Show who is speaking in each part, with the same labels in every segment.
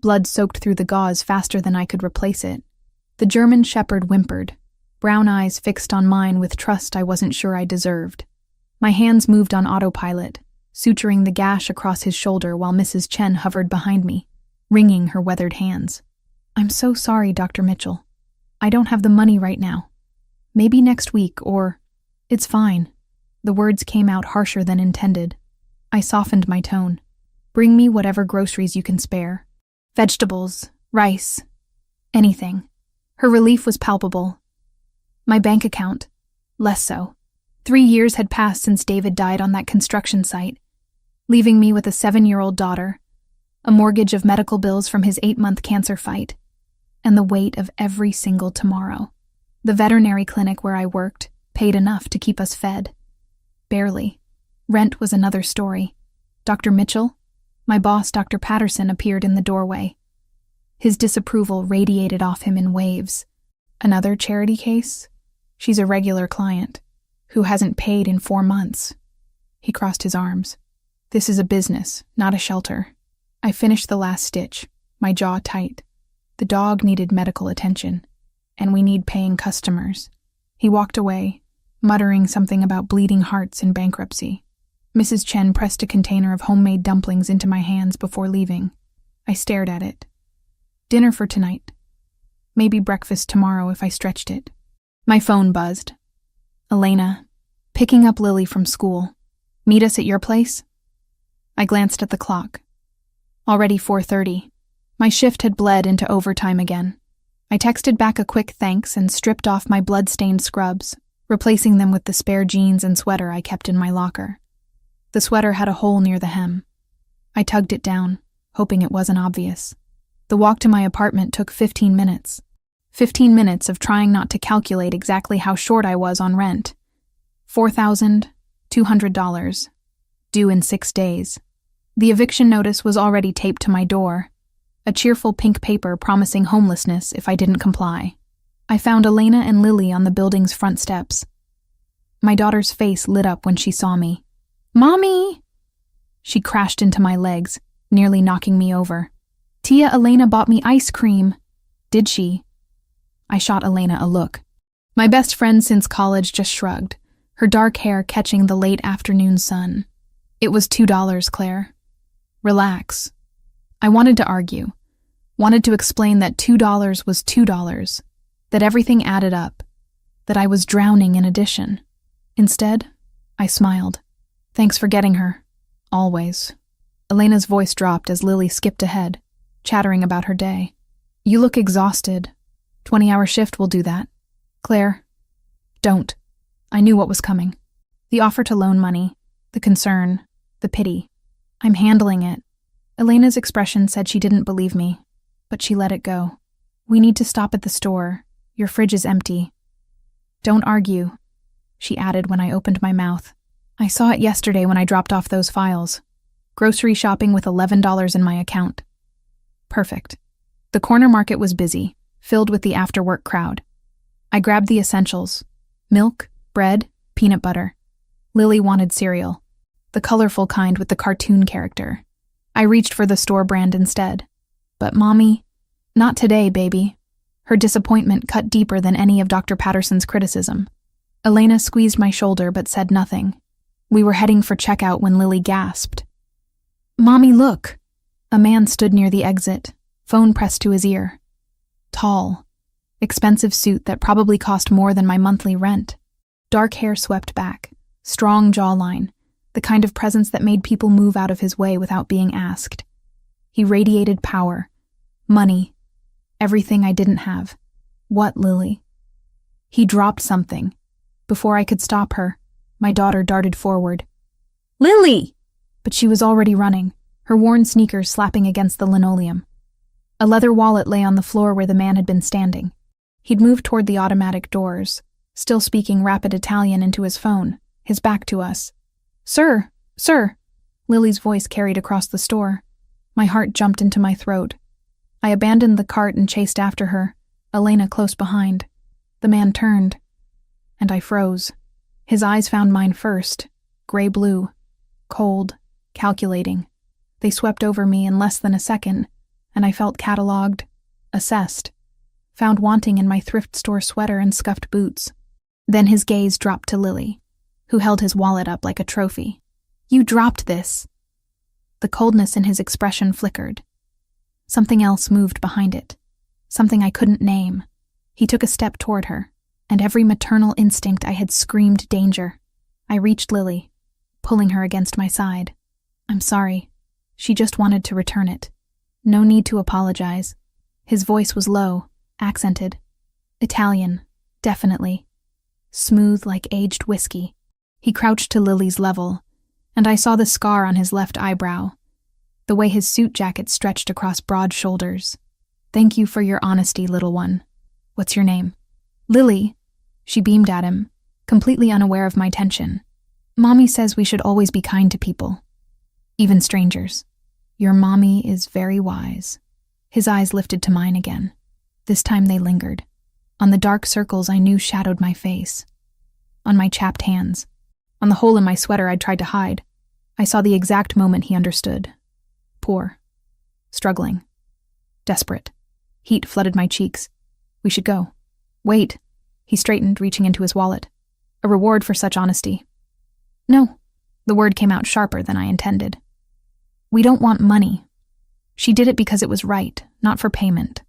Speaker 1: Blood soaked through the gauze faster than I could replace it. The German shepherd whimpered, brown eyes fixed on mine with trust I wasn't sure I deserved. My hands moved on autopilot, suturing the gash across his shoulder while Mrs. Chen hovered behind me, wringing her weathered hands. "I'm so sorry, Dr. Mitchell. I don't have the money right now. Maybe next week, or... It's fine." The words came out harsher than intended. I softened my tone. "Bring me whatever groceries you can spare. Vegetables, rice, anything." Her relief was palpable. My bank account, less so. 3 years had passed since David died on that construction site, leaving me with a 7-year-old daughter, a mortgage of medical bills from his 8-month cancer fight, and the weight of every single tomorrow. The veterinary clinic where I worked paid enough to keep us fed. Barely. Rent was another story. Dr. Mitchell, my boss Dr. Patterson, appeared in the doorway. His disapproval radiated off him in waves. "Another charity case? She's a regular client, who hasn't paid in 4 months. He crossed his arms. "This is a business, not a shelter." I finished the last stitch, my jaw tight. The dog needed medical attention, and we need paying customers. He walked away, muttering something about bleeding hearts and bankruptcy. Mrs. Chen pressed a container of homemade dumplings into my hands before leaving. I stared at it. Dinner for tonight. Maybe breakfast tomorrow if I stretched it. My phone buzzed. "Elena, picking up Lily from school. Meet us at your place?" I glanced at the clock. Already 4:30. My shift had bled into overtime again. I texted back a quick thanks and stripped off my blood-stained scrubs, replacing them with the spare jeans and sweater I kept in my locker. The sweater had a hole near the hem. I tugged it down, hoping it wasn't obvious. The walk to my apartment took 15 minutes. 15 minutes of trying not to calculate exactly how short I was on rent. $4,200. Due in 6 days. The eviction notice was already taped to my door. A cheerful pink paper promising homelessness if I didn't comply. I found Elena and Lily on the building's front steps. My daughter's face lit up when she saw me. "Mommy!" She crashed into my legs, nearly knocking me over. "Tia, Elena bought me ice cream." "Did she?" I shot Elena a look. My best friend since college just shrugged, her dark hair catching the late afternoon sun. "It was $2, Claire." "Relax." I wanted to argue, wanted to explain that $2 was $2, that everything added up, that I was drowning in addition. Instead, I smiled. "Thanks for getting her. Always." Elena's voice dropped as Lily skipped ahead, chattering about her day. "You look exhausted. 20-hour shift will do that." "Claire, don't." I knew what was coming. The offer to loan money, the concern, the pity. "I'm handling it." Elena's expression said she didn't believe me, but she let it go. "We need to stop at the store. Your fridge is empty." "Don't argue," she added when I opened my mouth. "I saw it yesterday when I dropped off those files. Grocery shopping with $11 in my account." Perfect. The corner market was busy, filled with the after-work crowd. I grabbed the essentials: milk, bread, peanut butter. Lily wanted cereal, the colorful kind with the cartoon character. I reached for the store brand instead. "But Mommy, not today, baby." Her disappointment cut deeper than any of Dr. Patterson's criticism. Elena squeezed my shoulder but said nothing. We were heading for checkout when Lily gasped. "Mommy, look!" A man stood near the exit, phone pressed to his ear. Tall, expensive suit that probably cost more than my monthly rent. Dark hair swept back, strong jawline, the kind of presence that made people move out of his way without being asked. He radiated power, money, everything I didn't have. "What, Lily?" He dropped something. Before I could stop her, my daughter darted forward. "Lily!" But she was already running, her worn sneakers slapping against the linoleum. A leather wallet lay on the floor where the man had been standing. He'd moved toward the automatic doors, still speaking rapid Italian into his phone, his back to us. "Sir, sir!" Lily's voice carried across the store. My heart jumped into my throat. I abandoned the cart and chased after her, Elena close behind. The man turned, and I froze. His eyes found mine first, gray-blue, cold, calculating. They swept over me in less than a second, and I felt catalogued, assessed, found wanting in my thrift store sweater and scuffed boots. Then his gaze dropped to Lily, who held his wallet up like a trophy. "You dropped this." The coldness in his expression flickered. Something else moved behind it, something I couldn't name. He took a step toward her, and every maternal instinct I had screamed danger. I reached Lily, pulling her against my side. "I'm sorry." She just wanted to return it. No need to apologize. His voice was low, accented. Italian, definitely. Smooth like aged whiskey. He crouched to Lily's level, and I saw the scar on his left eyebrow, the way his suit jacket stretched across broad shoulders. "Thank you for your honesty, little one. What's your name?" "Lily." She beamed at him, completely unaware of my tension. "Mommy says we should always be kind to people, even strangers. Your mommy is very wise." His eyes lifted to mine again. This time they lingered, on the dark circles I knew shadowed my face, on my chapped hands, on the hole in my sweater I'd tried to hide. I saw the exact moment he understood. Poor. Struggling. Desperate. Heat flooded my cheeks. "We should go." "Wait." He straightened, reaching into his wallet. "A reward for such honesty." "No." The word came out sharper than I intended. "We don't want money." She did it because it was right, not for payment.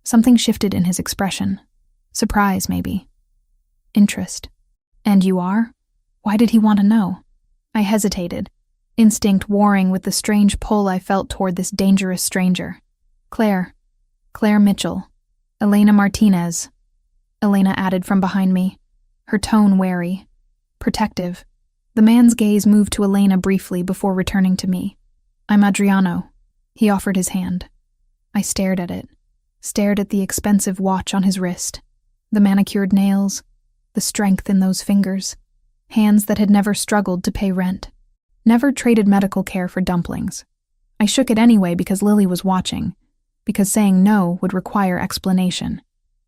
Speaker 1: Something shifted in his expression. Surprise, maybe. Interest. "And you are?" Why did he want to know? I hesitated, instinct warring with the strange pull I felt toward this dangerous stranger. Claire Mitchell. Elena Martinez," Elena added from behind me, her tone wary, protective. The man's gaze moved to Elena briefly before returning to me. "I'm Adriano." He offered his hand. I stared at it, stared at the expensive watch on his wrist, the manicured nails, the strength in those fingers, hands that had never struggled to pay rent, never traded medical care for dumplings. I shook it anyway because Lily was watching, because saying no would require explanation.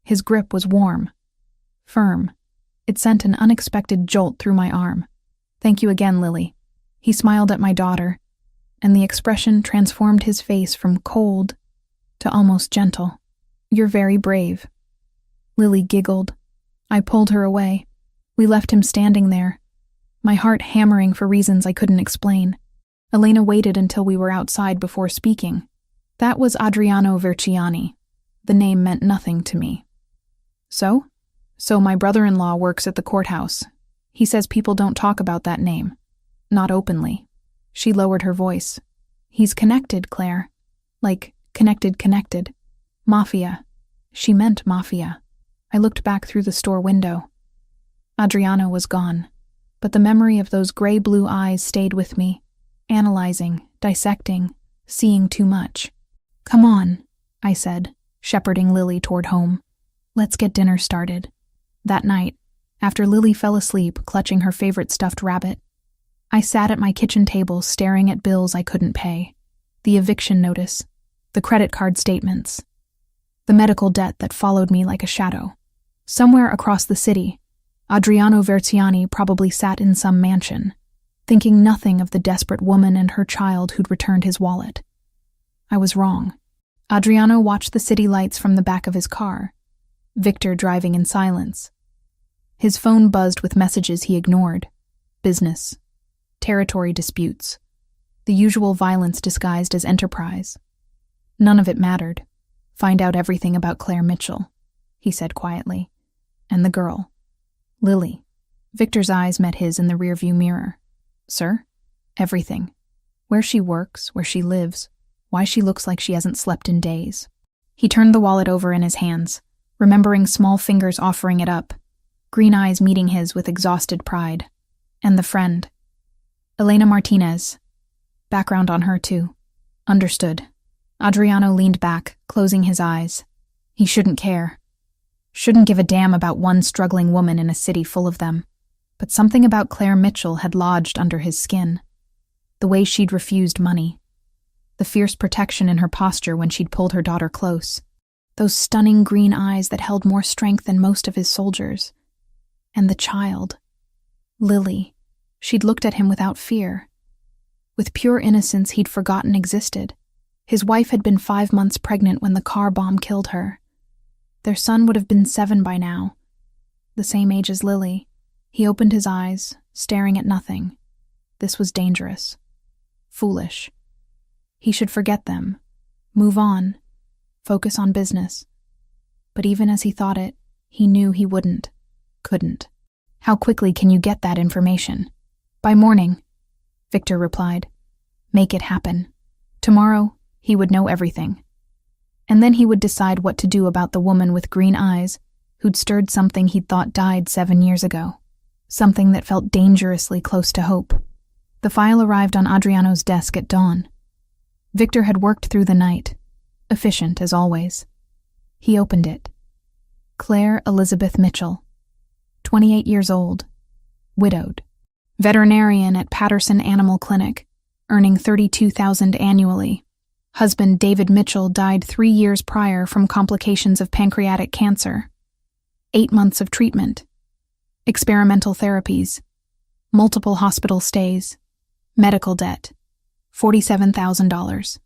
Speaker 1: His grip was warm, firm. It sent an unexpected jolt through my arm. "Thank you again, Lily." He smiled at my daughter, and the expression transformed his face from cold to almost gentle. "You're very brave." Lily giggled. I pulled her away. We left him standing there, my heart hammering for reasons I couldn't explain. Elena waited until we were outside before speaking. That was Adriano Verciani. The name meant nothing to me. So my brother-in-law works at the courthouse. He says people don't talk about that name. Not openly. She lowered her voice. "He's connected, Claire. Like, connected. Mafia." She meant mafia. I looked back through the store window. Adriano was gone, but the memory of those gray-blue eyes stayed with me, analyzing, dissecting, seeing too much. "Come on," I said, shepherding Lily toward home. "Let's get dinner started." That night, after Lily fell asleep clutching her favorite stuffed rabbit, I sat at my kitchen table staring at bills I couldn't pay, the eviction notice, the credit card statements, the medical debt that followed me like a shadow. Somewhere across the city, Adriano Verciani probably sat in some mansion, thinking nothing of the desperate woman and her child who'd returned his wallet. I was wrong. Adriano watched the city lights from the back of his car, Victor driving in silence. His phone buzzed with messages he ignored. Business. Territory disputes. The usual violence disguised as enterprise. None of it mattered. "Find out everything about Claire Mitchell," he said quietly. "And the girl. Lily." Victor's eyes met his in the rearview mirror. "Sir? Everything. Where she works, where she lives, why she looks like she hasn't slept in days." He turned the wallet over in his hands, remembering small fingers offering it up, green eyes meeting his with exhausted pride. "And the friend. Elena Martinez. Background on her, too." "Understood." Adriano leaned back, closing his eyes. He shouldn't care. Shouldn't give a damn about one struggling woman in a city full of them. But something about Claire Mitchell had lodged under his skin. The way she'd refused money. The fierce protection in her posture when she'd pulled her daughter close. Those stunning green eyes that held more strength than most of his soldiers. And the child. Lily. She'd looked at him without fear. With pure innocence he'd forgotten existed. His wife had been 5 months pregnant when the car bomb killed her. Their son would have been 7 by now, the same age as Lily. He opened his eyes, staring at nothing. This was dangerous. Foolish. He should forget them, move on, focus on business. But even as he thought it, he knew he couldn't. How quickly can you get that information? By morning, Victor replied. Make it happen. Tomorrow, he would know everything. And then he would decide what to do about the woman with green eyes who'd stirred something he'd thought died 7 years ago. Something that felt dangerously close to hope. The file arrived on Adriano's desk at dawn. Victor had worked through the night, efficient as always. He opened it. Claire Elizabeth Mitchell, 28 years old, widowed, veterinarian at Patterson Animal Clinic, earning $32,000 annually. Husband David Mitchell died 3 years prior from complications of pancreatic cancer. 8 months of treatment, experimental therapies, multiple hospital stays, medical debt, $47,000.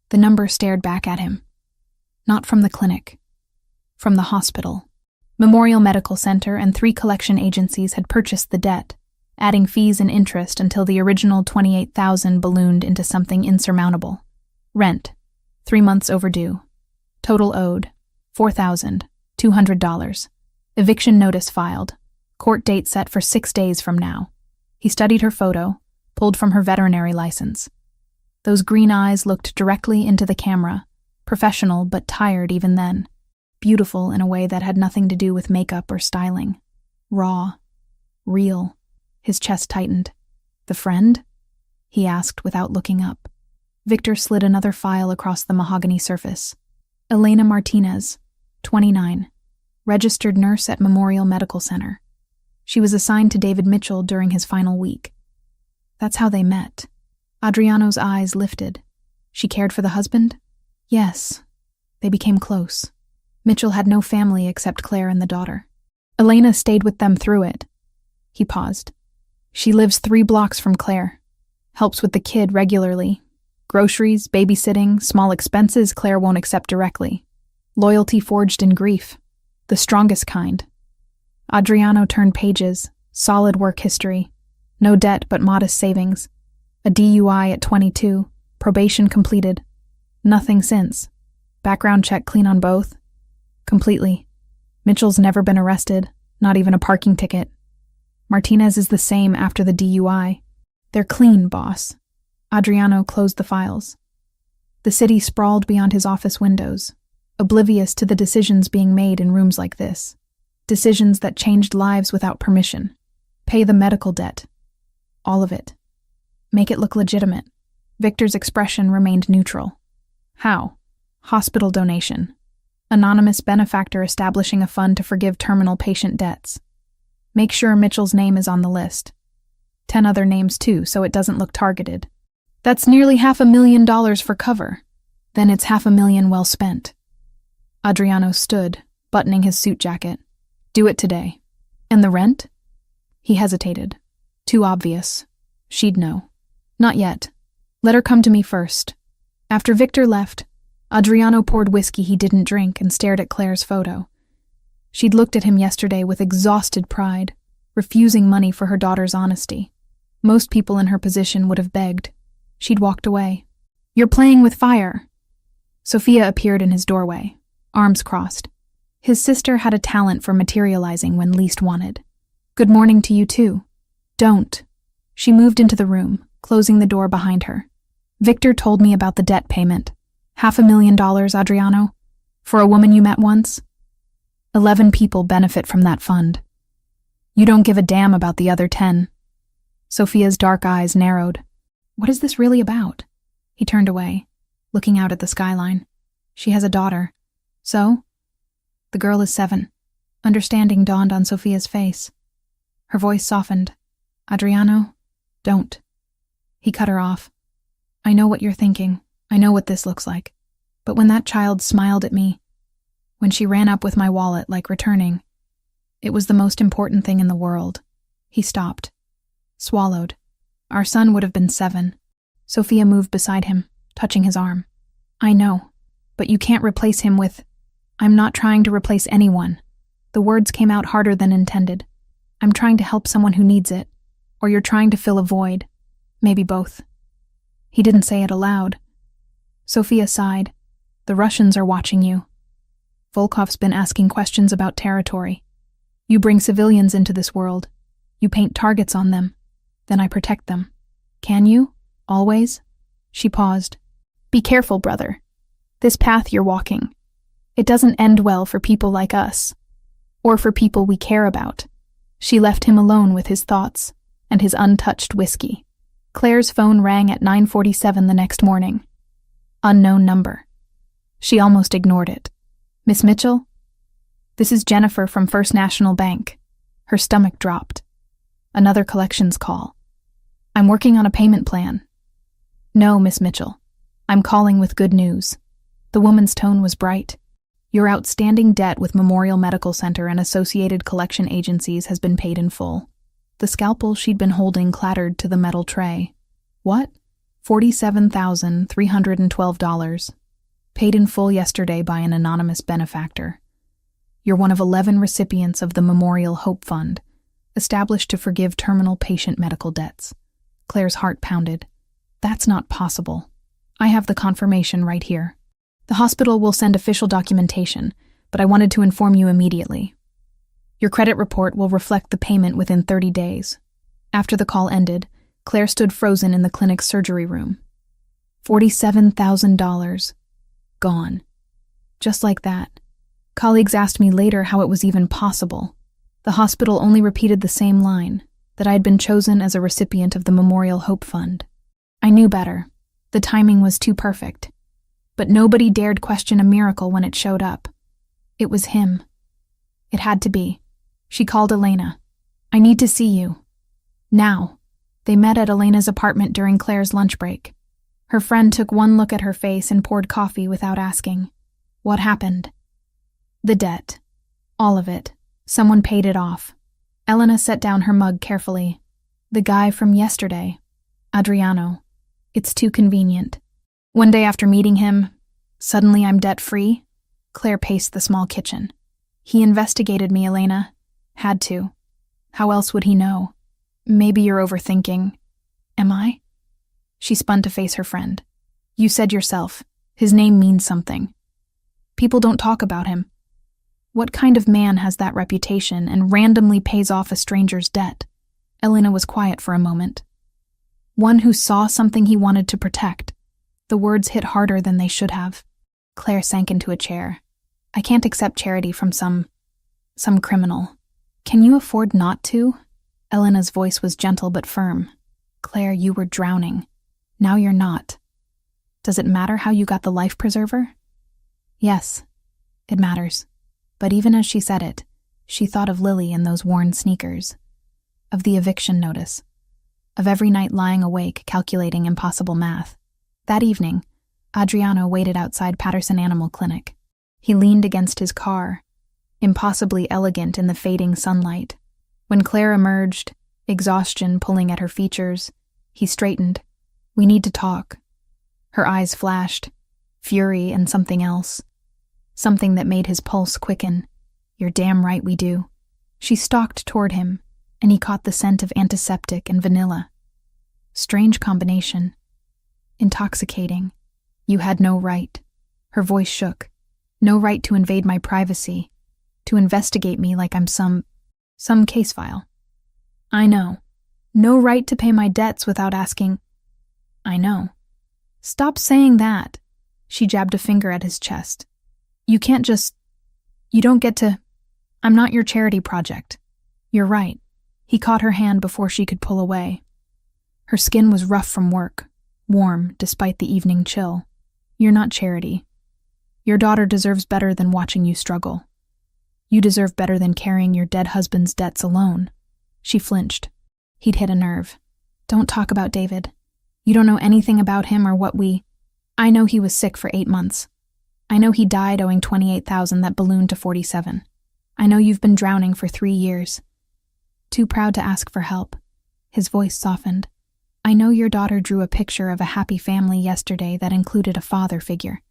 Speaker 1: The number stared back at him. Not from the clinic, from the hospital. Memorial Medical Center and 3 collection agencies had purchased the debt, adding fees and interest until the original $28,000 ballooned into something insurmountable. Rent, 3 months overdue. Total owed, $4,200. Eviction notice filed. Court date set for 6 days from now. He studied her photo, pulled from her veterinary license. Those green eyes looked directly into the camera, professional but tired even then. Beautiful in a way that had nothing to do with makeup or styling. Raw. Real. His chest tightened. The friend? He asked without looking up. Victor slid another file across the mahogany surface. Elena Martinez, 29. Registered nurse at Memorial Medical Center. She was assigned to David Mitchell during his final week. That's how they met. Adriano's eyes lifted. She cared for the husband? Yes. They became close. Mitchell had no family except Claire and the daughter. Elena stayed with them through it. He paused. She lives 3 blocks from Claire. Helps with the kid regularly. Groceries, babysitting, small expenses Claire won't accept directly. Loyalty forged in grief. The strongest kind. Adriano turned pages. Solid work history. No debt but modest savings. A DUI at 22. Probation completed. Nothing since. Background check clean on both. Completely. Mitchell's never been arrested, not even a parking ticket. Martinez is the same after the DUI. They're clean, boss. Adriano closed the files. The city sprawled beyond his office windows, oblivious to the decisions being made in rooms like this. Decisions that changed lives without permission. Pay the medical debt. All of it. Make it look legitimate. Victor's expression remained neutral. How? Hospital donation. Anonymous benefactor establishing a fund to forgive terminal patient debts. Make sure Mitchell's name is on the list. 10 other names too, so it doesn't look targeted. That's nearly $500,000 for cover. Then it's $500,000 well spent. Adriano stood, buttoning his suit jacket. Do it today. And the rent? He hesitated. Too obvious. She'd know. Not yet. Let her come to me first. After Victor left, Adriano poured whiskey he didn't drink and stared at Claire's photo. She'd looked at him yesterday with exhausted pride, refusing money for her daughter's honesty. Most people in her position would have begged. She'd walked away. You're playing with fire. Sophia appeared in his doorway, arms crossed. His sister had a talent for materializing when least wanted. Good morning to you too. Don't. She moved into the room, closing the door behind her. Victor told me about the debt payment. $500,000, Adriano? For a woman you met once? 11 people benefit from that fund. You don't give a damn about the other 10. Sophia's dark eyes narrowed. What is this really about? He turned away, looking out at the skyline. She has a daughter. So? The girl is 7. Understanding dawned on Sophia's face. Her voice softened. Adriano, don't. He cut her off. I know what you're thinking. I know what this looks like. But when that child smiled at me, when she ran up with my wallet like returning, it was the most important thing in the world. He stopped. Swallowed. Our son would have been 7. Sophia moved beside him, touching his arm. I know, but you can't replace him with... I'm not trying to replace anyone. The words came out harder than intended. I'm trying to help someone who needs it. Or you're trying to fill a void. Maybe both. He didn't say it aloud. Sophia sighed. The Russians are watching you. Volkov's been asking questions about territory. You bring civilians into this world. You paint targets on them. Then I protect them. Can you? Always? She paused. Be careful, brother. This path you're walking. It doesn't end well for people like us. Or for people we care about. She left him alone with his thoughts and his untouched whiskey. Claire's phone rang at 9:47 the next morning. Unknown number. She almost ignored it. Miss Mitchell? This is Jennifer from First National Bank. Her stomach dropped. Another collections call. I'm working on a payment plan. No, Miss Mitchell. I'm calling with good news. The woman's tone was bright. Your outstanding debt with Memorial Medical Center and associated collection agencies has been paid in full. The scalpel she'd been holding clattered to the metal tray. What? $47,312. Paid in full yesterday by an anonymous benefactor. You're one of 11 recipients of the Memorial Hope Fund, established to forgive terminal patient medical debts. Claire's heart pounded. That's not possible. I have the confirmation right here. The hospital will send official documentation, but I wanted to inform you immediately. Your credit report will reflect the payment within 30 days. After the call ended, Claire stood frozen in the clinic's surgery room. $47,000. Gone. Just like that. Colleagues asked me later how it was even possible. The hospital only repeated the same line, that I had been chosen as a recipient of the Memorial Hope Fund. I knew better. The timing was too perfect. But nobody dared question a miracle when it showed up. It was him. It had to be. She called Elena. I need to see you. Now. They met at Elena's apartment during Claire's lunch break. Her friend took one look at her face and poured coffee without asking. What happened? The debt. All of it. Someone paid it off. Elena set down her mug carefully. The guy from yesterday. Adriano. It's too convenient. One day after meeting him, suddenly I'm debt-free. Claire paced the small kitchen. He investigated me, Elena. Had to. How else would he know? Maybe you're overthinking. Am I? She spun to face her friend. You said yourself, his name means something. People don't talk about him. What kind of man has that reputation and randomly pays off a stranger's debt? Elena was quiet for a moment. One who saw something he wanted to protect. The words hit harder than they should have. Claire sank into a chair. I can't accept charity from some criminal. Can you afford not to? Elena's voice was gentle but firm. Claire, you were drowning. Now you're not. Does it matter how you got the life preserver? Yes, it matters. But even as she said it, she thought of Lily and those worn sneakers. Of the eviction notice. Of every night lying awake calculating impossible math. That evening, Adriano waited outside Patterson Animal Clinic. He leaned against his car, impossibly elegant in the fading sunlight. When Claire emerged, exhaustion pulling at her features, he straightened. We need to talk. Her eyes flashed, fury and something else. Something that made his pulse quicken. You're damn right we do. She stalked toward him, and he caught the scent of antiseptic and vanilla. Strange combination. Intoxicating. You had no right. Her voice shook. No right to invade my privacy. To investigate me like I'm some case file. I know. No right to pay my debts without asking. I know. Stop saying that. She jabbed a finger at his chest. You can't just... You don't get to... I'm not your charity project. You're right. He caught her hand before she could pull away. Her skin was rough from work, warm despite the evening chill. You're not charity. Your daughter deserves better than watching you struggle. You deserve better than carrying your dead husband's debts alone. She flinched. He'd hit a nerve. Don't talk about David. You don't know anything about him or what we... I know he was sick for 8 months. I know he died owing $28,000 that ballooned to $47,000. I know you've been drowning for 3 years. Too proud to ask for help. His voice softened. I know your daughter drew a picture of a happy family yesterday that included a father figure.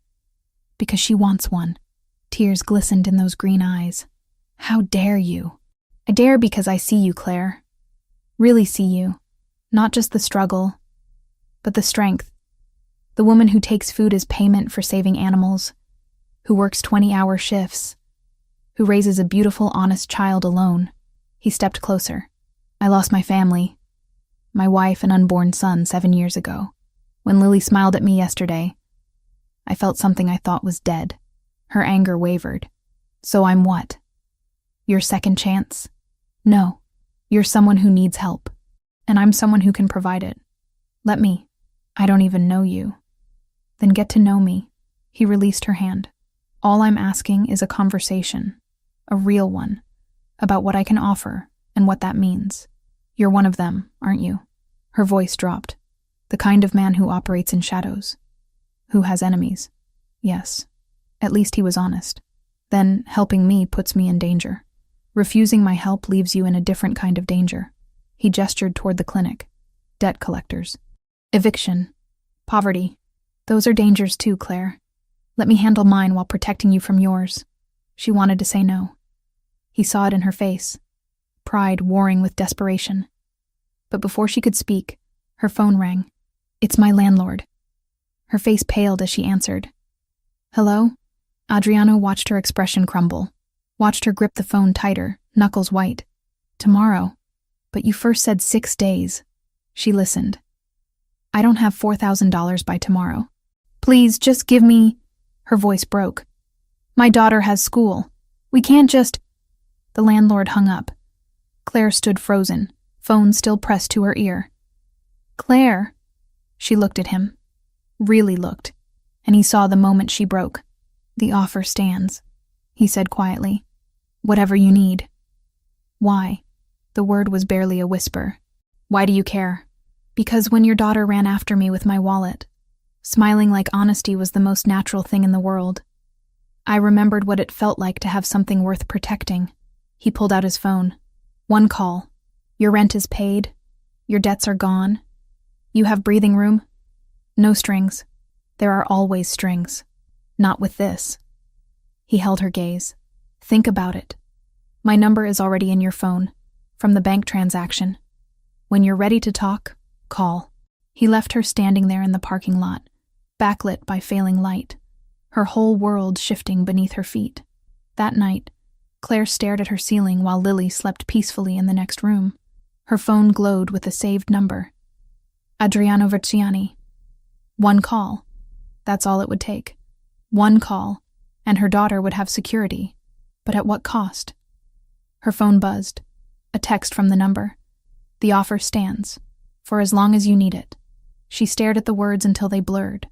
Speaker 1: Because she wants one. Tears glistened in those green eyes. How dare you? I dare because I see you, Claire. Really see you. Not just the struggle, but the strength. The woman who takes food as payment for saving animals, who works 20-hour shifts, who raises a beautiful, honest child alone. He stepped closer. I lost my family, my wife and unborn son 7 years ago. When Lily smiled at me yesterday, I felt something I thought was dead. Her anger wavered. So I'm what? Your second chance? No. You're someone who needs help, and I'm someone who can provide it. Let me. I don't even know you. Then get to know me. He released her hand. All I'm asking is a conversation, a real one, about what I can offer and what that means. You're one of them, aren't you? Her voice dropped. The kind of man who operates in shadows. Who has enemies. Yes. At least he was honest. Then helping me puts me in danger. Refusing my help leaves you in a different kind of danger. He gestured toward the clinic. Debt collectors. Eviction. Poverty. Those are dangers too, Claire. Let me handle mine while protecting you from yours. She wanted to say no. He saw it in her face. Pride warring with desperation. But before she could speak, her phone rang. It's my landlord. Her face paled as she answered. Hello? Adriano watched her expression crumble. Watched her grip the phone tighter, knuckles white. Tomorrow. But you first said 6 days. She listened. I don't have $4,000 by tomorrow. Please, just give me... Her voice broke. My daughter has school. We can't just... The landlord hung up. Claire stood frozen, phone still pressed to her ear. Claire. She looked at him. Really looked. And he saw the moment she broke. The offer stands. He said quietly. Whatever you need. Why? The word was barely a whisper. Why do you care? Because when your daughter ran after me with my wallet, smiling like honesty was the most natural thing in the world, I remembered what it felt like to have something worth protecting. He pulled out his phone. One call. Your rent is paid. Your debts are gone. You have breathing room. No strings. There are always strings. Not with this. He held her gaze. Think about it. My number is already in your phone, from the bank transaction. When you're ready to talk, call. He left her standing there in the parking lot, backlit by failing light, her whole world shifting beneath her feet. That night, Claire stared at her ceiling while Lily slept peacefully in the next room. Her phone glowed with a saved number. Adriano Verciani. One call. That's all it would take. One call, and her daughter would have security. But at what cost? Her phone buzzed. A text from the number. The offer stands, for as long as you need it. She stared at the words until they blurred.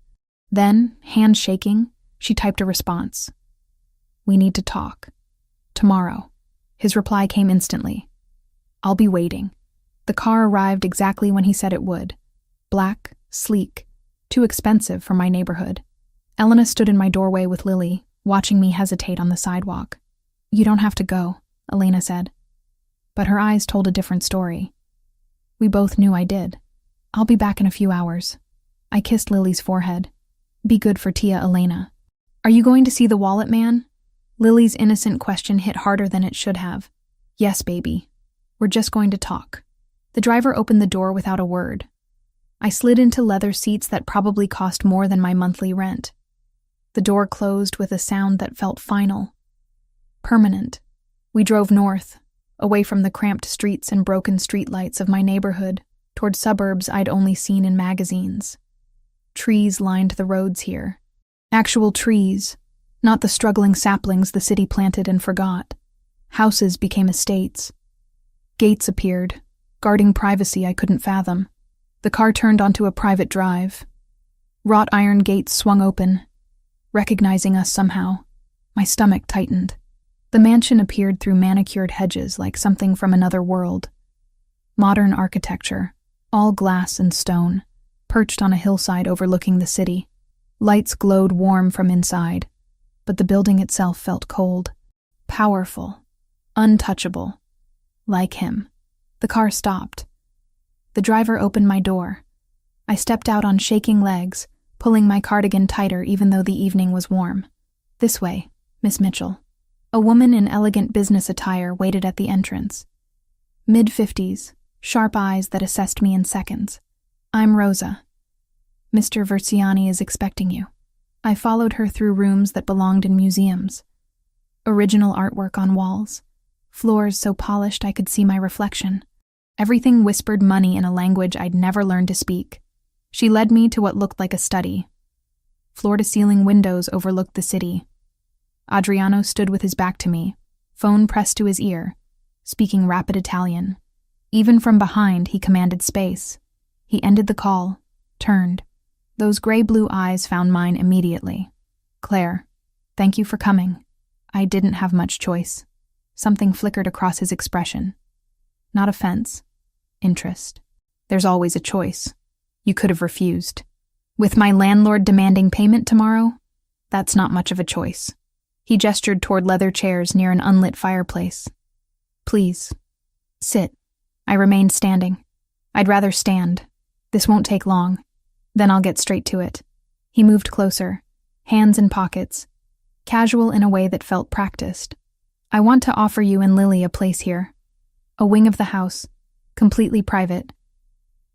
Speaker 1: Then, hand shaking, she typed a response. We need to talk. Tomorrow. His reply came instantly. I'll be waiting. The car arrived exactly when he said it would. Black, sleek, too expensive for my neighborhood. Elena stood in my doorway with Lily, watching me hesitate on the sidewalk. You don't have to go, Elena said. But her eyes told a different story. We both knew I did. I'll be back in a few hours. I kissed Lily's forehead. Be good for Tia, Elena. Are you going to see the wallet man? Lily's innocent question hit harder than it should have. Yes, baby. We're just going to talk. The driver opened the door without a word. I slid into leather seats that probably cost more than my monthly rent. The door closed with a sound that felt final. Permanent. We drove north, away from the cramped streets and broken streetlights of my neighborhood, toward suburbs I'd only seen in magazines. Trees lined the roads here. Actual trees, not the struggling saplings the city planted and forgot. Houses became estates. Gates appeared, guarding privacy I couldn't fathom. The car turned onto a private drive. Wrought iron gates swung open, recognizing us somehow. My stomach tightened. The mansion appeared through manicured hedges like something from another world. Modern architecture, all glass and stone, perched on a hillside overlooking the city. Lights glowed warm from inside, but the building itself felt cold. Powerful. Untouchable. Like him. The car stopped. The driver opened my door. I stepped out on shaking legs, pulling my cardigan tighter even though the evening was warm. This way, Miss Mitchell. A woman in elegant business attire waited at the entrance. Mid-50s, sharp eyes that assessed me in seconds. I'm Rosa. Mr. Versiani is expecting you. I followed her through rooms that belonged in museums. Original artwork on walls. Floors so polished I could see my reflection. Everything whispered money in a language I'd never learned to speak. She led me to what looked like a study. Floor-to-ceiling windows overlooked the city. Adriano stood with his back to me, phone pressed to his ear, speaking rapid Italian. Even from behind, he commanded space. He ended the call, turned. Those gray-blue eyes found mine immediately. Claire, thank you for coming. I didn't have much choice. Something flickered across his expression. Not offense. Interest. There's always a choice. You could have refused. With my landlord demanding payment tomorrow, that's not much of a choice. He gestured toward leather chairs near an unlit fireplace. Please. Sit. I remained standing. I'd rather stand. This won't take long. Then I'll get straight to it. He moved closer, hands in pockets, casual in a way that felt practiced. I want to offer you and Lily a place here. A wing of the house, completely private.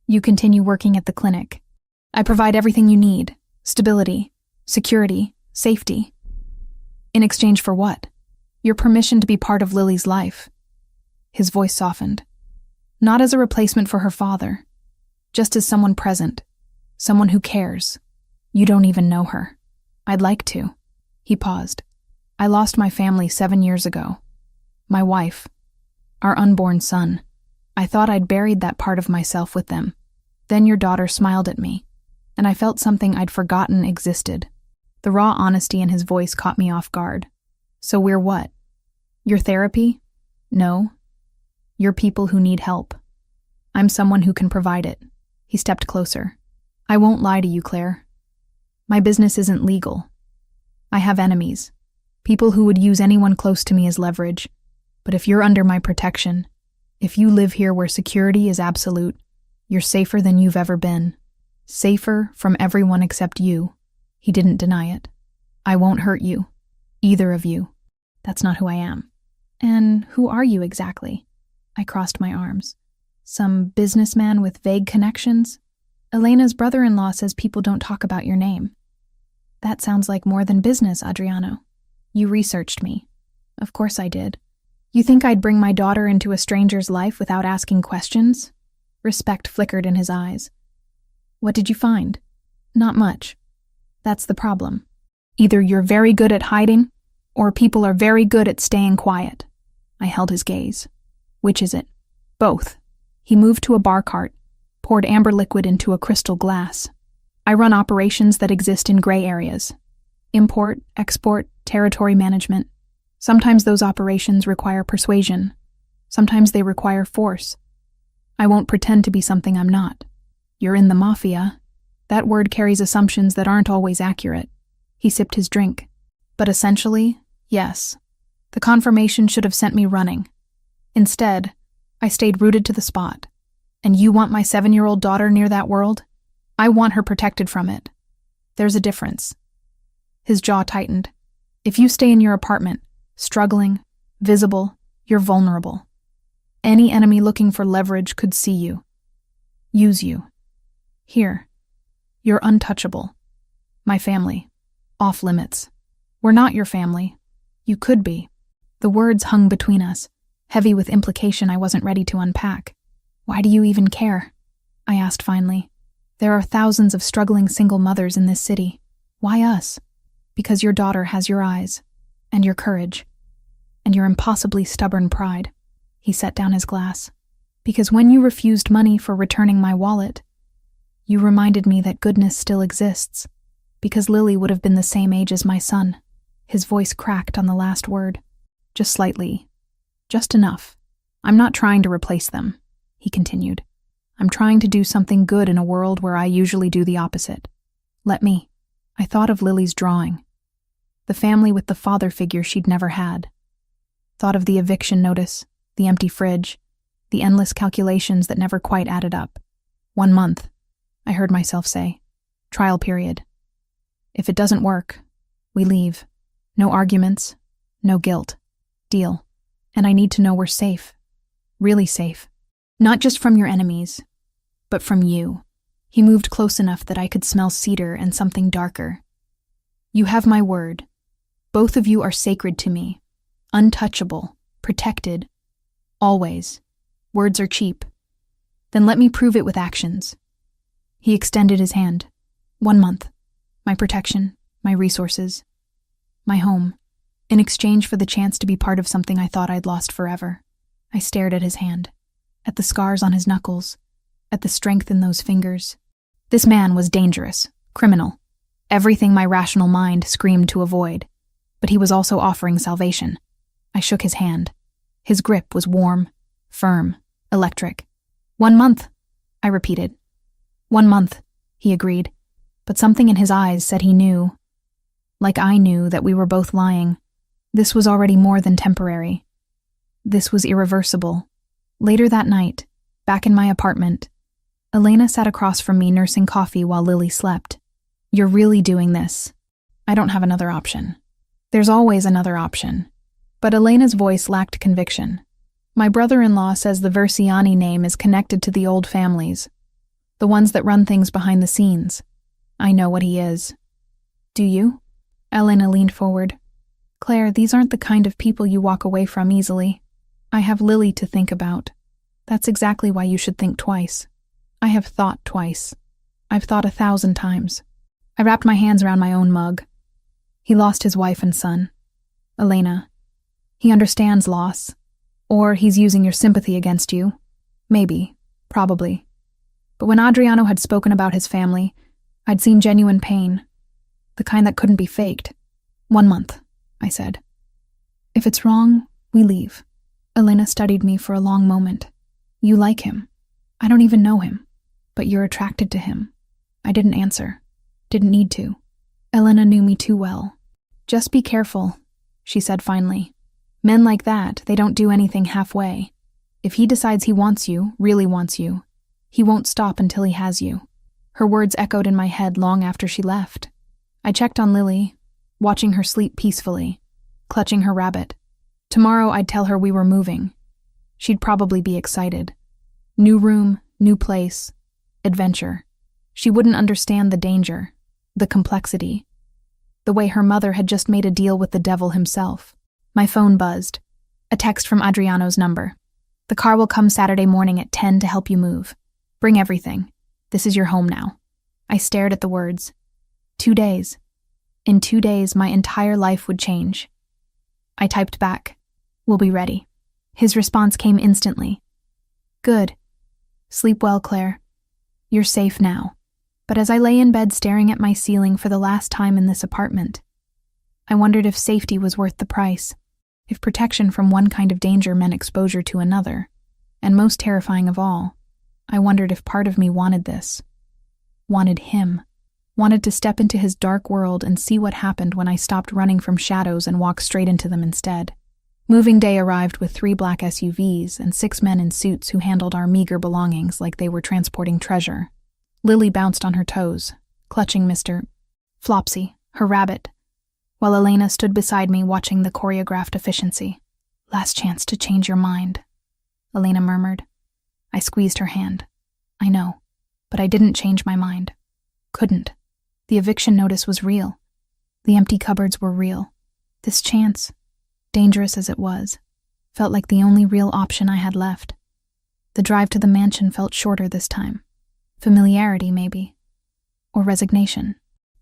Speaker 1: You continue working at the clinic. I provide everything you need, stability, security, safety. In exchange for what? Your permission to be part of Lily's life. His voice softened. Not as a replacement for her father, just as someone present, someone who cares. You don't even know her. I'd like to. He paused. I lost my family 7 years ago. My wife. Our unborn son. I thought I'd buried that part of myself with them. Then your daughter smiled at me, and I felt something I'd forgotten existed. The raw honesty in his voice caught me off guard. So we're what? Your therapy? No. You're people who need help. I'm someone who can provide it. He stepped closer. I won't lie to you, Claire. My business isn't legal. I have enemies. People who would use anyone close to me as leverage. But if you're under my protection, if you live here where security is absolute, you're safer than you've ever been. Safer from everyone except you. He didn't deny it. I won't hurt you. Either of you. That's not who I am. And who are you exactly? I crossed my arms. Some businessman with vague connections? Elena's brother-in-law says people don't talk about your name. That sounds like more than business, Adriano. You researched me. Of course I did. You think I'd bring my daughter into a stranger's life without asking questions? Respect flickered in his eyes. What did you find? Not much. That's the problem. Either you're very good at hiding, or people are very good at staying quiet. I held his gaze. Which is it? Both. He moved to a bar cart, poured amber liquid into a crystal glass. I run operations that exist in gray areas. Import, export, territory management. Sometimes those operations require persuasion. Sometimes they require force. I won't pretend to be something I'm not. You're in the Mafia. That word carries assumptions that aren't always accurate. He sipped his drink. But essentially, yes. The confirmation should have sent me running. Instead, I stayed rooted to the spot. And you want my 7-year-old daughter near that world? I want her protected from it. There's a difference. His jaw tightened. If you stay in your apartment, struggling, visible, you're vulnerable. Any enemy looking for leverage could see you. Use you. Here. You're untouchable. My family. Off limits. We're not your family. You could be. The words hung between us, heavy with implication I wasn't ready to unpack. Why do you even care? I asked finally. There are thousands of struggling single mothers in this city. Why us? Because your daughter has your eyes, and your courage, and your impossibly stubborn pride. He set down his glass. Because when you refused money for returning my wallet, you reminded me that goodness still exists, because Lily would have been the same age as my son. His voice cracked on the last word. Just slightly. Just enough. I'm not trying to replace them, he continued. I'm trying to do something good in a world where I usually do the opposite. Let me. I thought of Lily's drawing. The family with the father figure she'd never had. Thought of the eviction notice, the empty fridge, the endless calculations that never quite added up. 1 month, I heard myself say. Trial period. If it doesn't work, we leave. No arguments, no guilt. Deal. And I need to know we're safe. Really safe. Not just from your enemies, but from you. He moved close enough that I could smell cedar and something darker. You have my word. Both of you are sacred to me. Untouchable. Protected. Always. Words are cheap. Then let me prove it with actions. He extended his hand. 1 month. My protection, my resources, my home, in exchange for the chance to be part of something I thought I'd lost forever. I stared at his hand, at the scars on his knuckles, at the strength in those fingers. This man was dangerous, criminal, everything my rational mind screamed to avoid, but he was also offering salvation. I shook his hand. His grip was warm, firm, electric. 1 month, I repeated. 1 month, he agreed, but something in his eyes said he knew. Like I knew that we were both lying. This was already more than temporary. This was irreversible. Later that night, back in my apartment, Elena sat across from me nursing coffee while Lily slept. You're really doing this. I don't have another option. There's always another option. But Elena's voice lacked conviction. My brother-in-law says the Versiani name is connected to the old families, the ones that run things behind the scenes. I know what he is. Do you? Elena leaned forward. Claire, these aren't the kind of people you walk away from easily. I have Lily to think about. That's exactly why you should think twice. I have thought twice. I've thought 1,000 times. I wrapped my hands around my own mug. He lost his wife and son. Elena. He understands loss. Or he's using your sympathy against you. Maybe. Probably. But when Adriano had spoken about his family, I'd seen genuine pain. The kind that couldn't be faked. 1 month, I said. If it's wrong, we leave. Elena studied me for a long moment. You like him. I don't even know him. But you're attracted to him. I didn't answer. Didn't need to. Elena knew me too well. Just be careful, she said finally. Men like that, they don't do anything halfway. If he decides he wants you, really wants you, he won't stop until he has you. Her words echoed in my head long after she left. I checked on Lily, watching her sleep peacefully, clutching her rabbit. Tomorrow I'd tell her we were moving. She'd probably be excited. New room, new place, adventure. She wouldn't understand the danger, the complexity, the way her mother had just made a deal with the devil himself. My phone buzzed. A text from Adriano's number. The car will come Saturday morning at 10 to help you move. Bring everything. This is your home now. I stared at the words. 2 days. In 2 days, my entire life would change. I typed back. We'll be ready. His response came instantly. Good. Sleep well, Claire. You're safe now. But as I lay in bed staring at my ceiling for the last time in this apartment, I wondered if safety was worth the price, if protection from one kind of danger meant exposure to another, and most terrifying of all, I wondered if part of me wanted this. Wanted him. Wanted to step into his dark world and see what happened when I stopped running from shadows and walked straight into them instead. Moving day arrived with 3 black SUVs and 6 men in suits who handled our meager belongings like they were transporting treasure. Lily bounced on her toes, clutching Mr. Flopsy, her rabbit, while Elena stood beside me watching the choreographed efficiency. Last chance to change your mind, Elena murmured. I squeezed her hand. I know, but I didn't change my mind. Couldn't. The eviction notice was real. The empty cupboards were real. This chance, dangerous as it was, felt like the only real option I had left. The drive to the mansion felt shorter this time. Familiarity, maybe. Or resignation.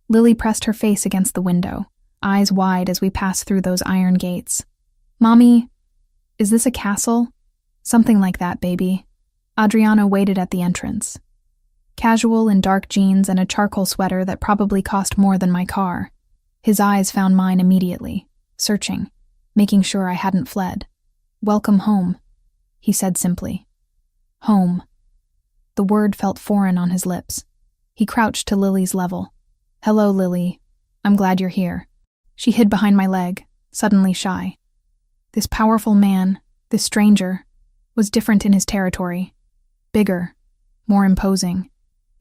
Speaker 1: Lily pressed her face against the window, eyes wide as we passed through those iron gates. Mommy, is this a castle? Something like that, baby. Adriano waited at the entrance. Casual in dark jeans and a charcoal sweater that probably cost more than my car. His eyes found mine immediately, searching, making sure I hadn't fled. Welcome home, he said simply. Home. The word felt foreign on his lips. He crouched to Lily's level. Hello, Lily. I'm glad you're here. She hid behind my leg, suddenly shy. This powerful man, this stranger, was different in his territory. Bigger, more imposing.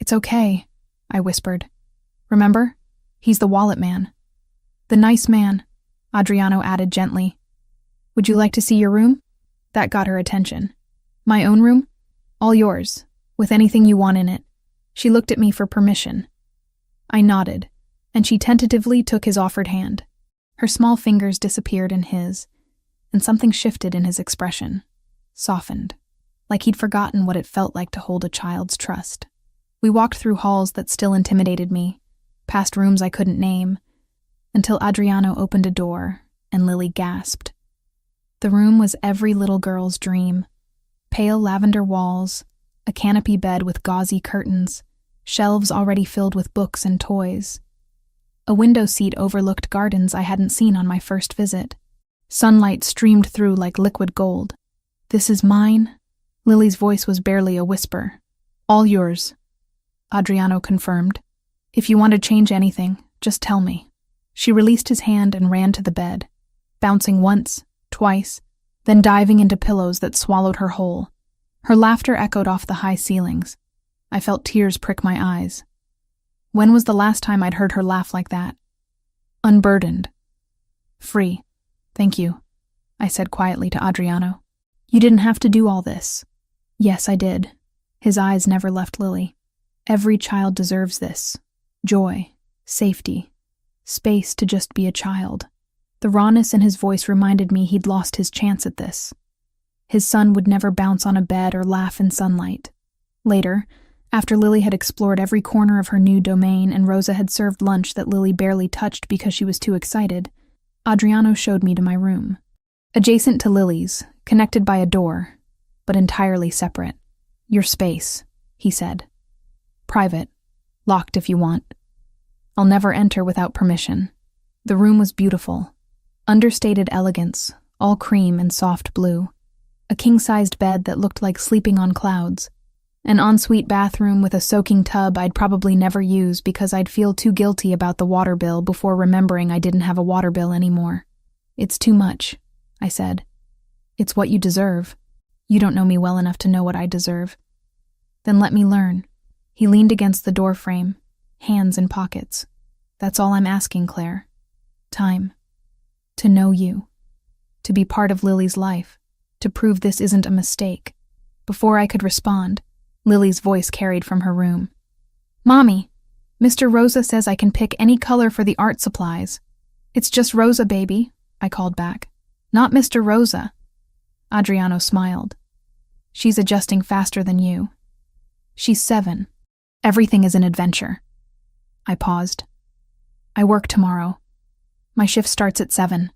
Speaker 1: It's okay, I whispered. Remember? He's the wallet man. The nice man. Adriano added gently. Would you like to see your room? That got her attention. My own room? All yours, with anything you want in it. She looked at me for permission. I nodded, and she tentatively took his offered hand. Her small fingers disappeared in his, and something shifted in his expression, softened, like he'd forgotten what it felt like to hold a child's trust. We walked through halls that still intimidated me, past rooms I couldn't name, until Adriano opened a door and Lily gasped. The room was every little girl's dream. Pale lavender walls, a canopy bed with gauzy curtains, shelves already filled with books and toys. A window seat overlooked gardens I hadn't seen on my first visit. Sunlight streamed through like liquid gold. This is mine? Lily's voice was barely a whisper. All yours, Adriano confirmed. If you want to change anything, just tell me. She released his hand and ran to the bed, bouncing once, twice, then diving into pillows that swallowed her whole. Her laughter echoed off the high ceilings. I felt tears prick my eyes. When was the last time I'd heard her laugh like that? Unburdened. Free. Thank you, I said quietly to Adriano. You didn't have to do all this. Yes, I did. His eyes never left Lily. Every child deserves this. Joy, safety, space to just be a child. The rawness in his voice reminded me he'd lost his chance at this. His son would never bounce on a bed or laugh in sunlight. Later, after Lily had explored every corner of her new domain and Rosa had served lunch that Lily barely touched because she was too excited, Adriano showed me to my room. Adjacent to Lily's, connected by a door, but entirely separate. Your space, he said. Private. Locked if you want. I'll never enter without permission. The room was beautiful. Understated elegance, all cream and soft blue. A king-sized bed that looked like sleeping on clouds. An ensuite bathroom with a soaking tub I'd probably never use because I'd feel too guilty about the water bill before remembering I didn't have a water bill anymore. It's too much, I said. It's what you deserve. You don't know me well enough to know what I deserve. Then let me learn. He leaned against the doorframe, hands in pockets. That's all I'm asking, Claire. Time. To know you. To be part of Lily's life. To prove this isn't a mistake. Before I could respond, Lily's voice carried from her room. Mommy, Mr. Rosa says I can pick any color for the art supplies. It's just Rosa, baby, I called back. Not Mr. Rosa. Adriano smiled. She's adjusting faster than you. She's 7. Everything is an adventure. I paused. I work tomorrow. My shift starts at 7.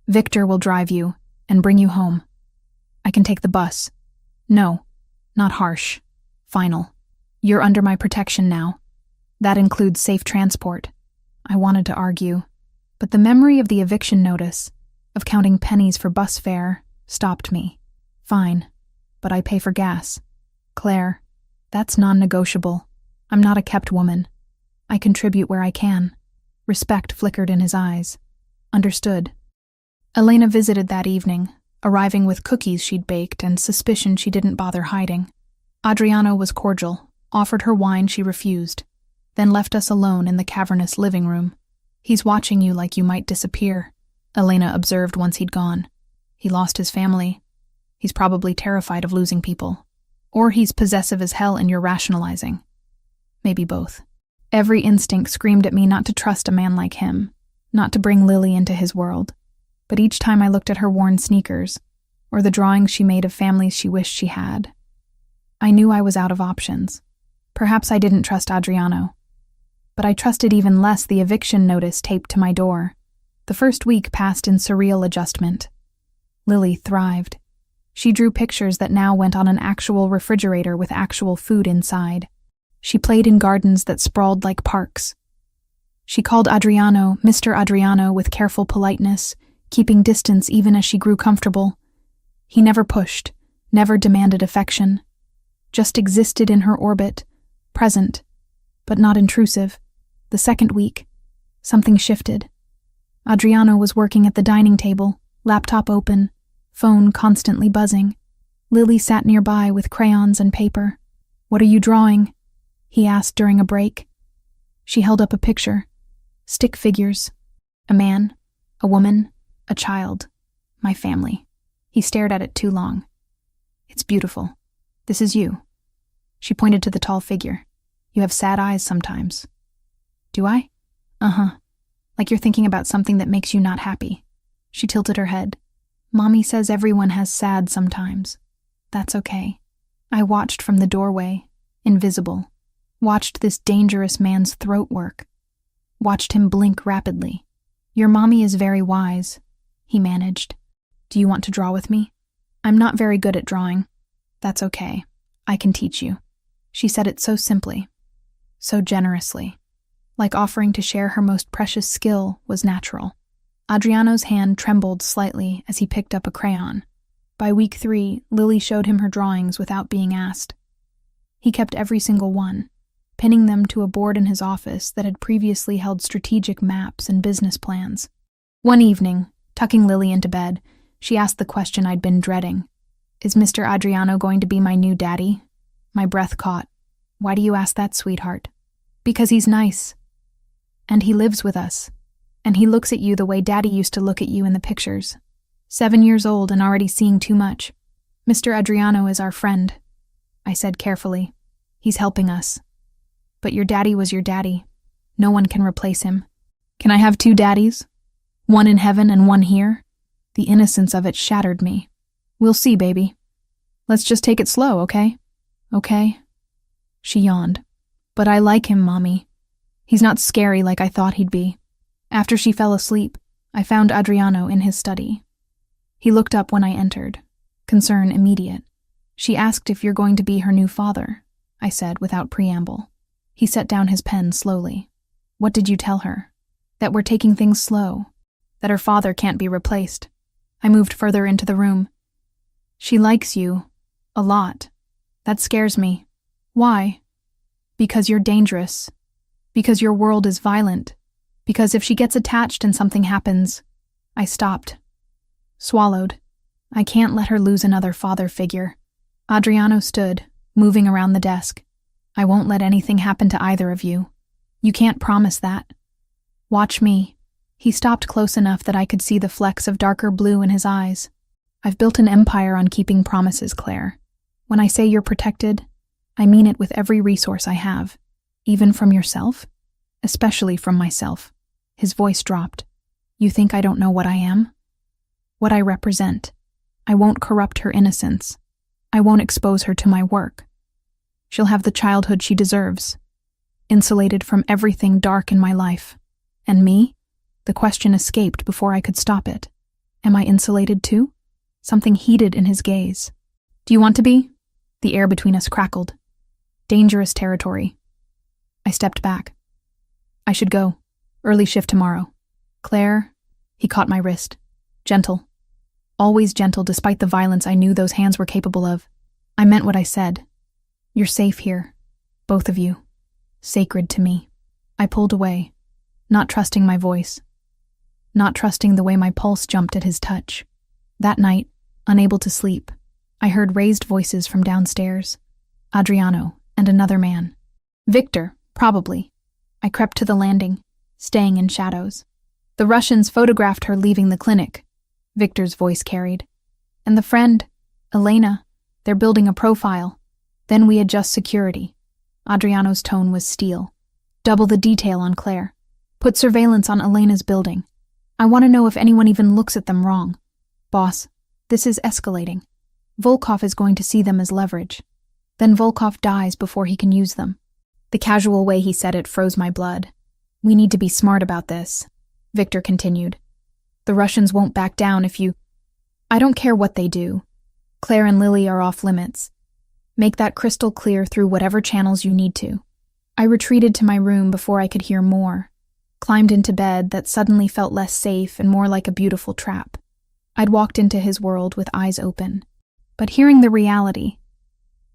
Speaker 1: Victor will drive you and bring you home. I can take the bus. No, not harsh. Final. You're under my protection now. That includes safe transport. I wanted to argue, but the memory of the eviction notice, of counting pennies for bus fare, stopped me. Fine, but I pay for gas. Claire, that's non-negotiable. I'm not a kept woman. I contribute where I can. Respect flickered in his eyes. Understood. Elena visited that evening, arriving with cookies she'd baked and suspicion she didn't bother hiding. Adriano was cordial, offered her wine she refused, then left us alone in the cavernous living room. He's watching you like you might disappear, Elena observed once he'd gone. He lost his family. He's probably terrified of losing people. Or he's possessive as hell and you're rationalizing. Maybe both. Every instinct screamed at me not to trust a man like him, not to bring Lily into his world. But each time I looked at her worn sneakers, or the drawings she made of families she wished she had, I knew I was out of options. Perhaps I didn't trust Adriano. But I trusted even less the eviction notice taped to my door. The first week passed in surreal adjustment. Lily thrived. She drew pictures that now went on an actual refrigerator with actual food inside. She played in gardens that sprawled like parks. She called Adriano Mr. Adriano with careful politeness, keeping distance even as she grew comfortable. He never pushed, never demanded affection. Just existed in her orbit, present, but not intrusive. The second week, something shifted. Adriano was working at the dining table, laptop open, phone constantly buzzing. Lily sat nearby with crayons and paper. "What are you drawing?" he asked during a break. She held up a picture. Stick figures. A man, A woman, a child, my family. He stared at it too long. It's beautiful. This is you. She pointed to the tall figure. You have sad eyes sometimes. Do I? Uh-huh. Like you're thinking about something that makes you not happy. She tilted her head. Mommy says everyone has sad sometimes. That's okay. I watched from the doorway, invisible. Watched this dangerous man's throat work. Watched him blink rapidly. Your mommy is very wise, he managed. Do you want to draw with me? I'm not very good at drawing. That's okay. I can teach you. She said it so simply, so generously, like offering to share her most precious skill was natural. Adriano's hand trembled slightly as he picked up a crayon. By week 3, Lily showed him her drawings without being asked. He kept every single one, pinning them to a board in his office that had previously held strategic maps and business plans. One evening, tucking Lily into bed, she asked the question I'd been dreading. Is Mr. Adriano going to be my new daddy? My breath caught. Why do you ask that, sweetheart? Because he's nice. And he lives with us. And he looks at you the way Daddy used to look at you in the pictures. 7 years old and already seeing too much. Mr. Adriano is our friend, I said carefully. He's helping us. But your daddy was your daddy. No one can replace him. Can I have 2 daddies? One in heaven and one here? The innocence of it shattered me. We'll see, baby. Let's just take it slow, okay? Okay? She yawned. But I like him, Mommy. He's not scary like I thought he'd be. After she fell asleep, I found Adriano in his study. He looked up when I entered, concern immediate. She asked if you're going to be her new father, I said without preamble. He set down his pen slowly. What did you tell her? That we're taking things slow. That her father can't be replaced. I moved further into the room. She likes you. A lot. That scares me. Why? Because you're dangerous. Because your world is violent. Because if she gets attached and something happens... I stopped. Swallowed. I can't let her lose another father figure. Adriano stood, moving around the desk. I won't let anything happen to either of you. You can't promise that. Watch me. He stopped close enough that I could see the flecks of darker blue in his eyes. I've built an empire on keeping promises, Claire. When I say you're protected, I mean it with every resource I have. Even from yourself? Especially from myself. His voice dropped. You think I don't know what I am? What I represent. I won't corrupt her innocence. I won't expose her to my work. She'll have the childhood she deserves. Insulated from everything dark in my life. And me? The question escaped before I could stop it. Am I insulated too? Something heated in his gaze. Do you want to be? The air between us crackled. Dangerous territory. I stepped back. I should go. Early shift tomorrow. Claire, he caught my wrist. Gentle. Always gentle despite the violence I knew those hands were capable of. I meant what I said. You're safe here. Both of you. Sacred to me. I pulled away, not trusting my voice. Not trusting the way my pulse jumped at his touch. That night, unable to sleep, I heard raised voices from downstairs. Adriano and another man. Victor, probably. I crept to the landing, staying in shadows. The Russians photographed her leaving the clinic, Victor's voice carried. And the friend, Elena, they're building a profile. Then we adjust security. Adriano's tone was steel. Double the detail on Claire. Put surveillance on Elena's building. I want to know if anyone even looks at them wrong. Boss, this is escalating. Volkov is going to see them as leverage. Then Volkov dies before he can use them. The casual way he said it froze my blood. We need to be smart about this, Victor continued. The Russians won't back down if you... I don't care what they do. Claire and Lily are off limits. Make that crystal clear through whatever channels you need to. I retreated to my room before I could hear more. Climbed into bed that suddenly felt less safe and more like a beautiful trap. I'd walked into his world with eyes open. But hearing the reality,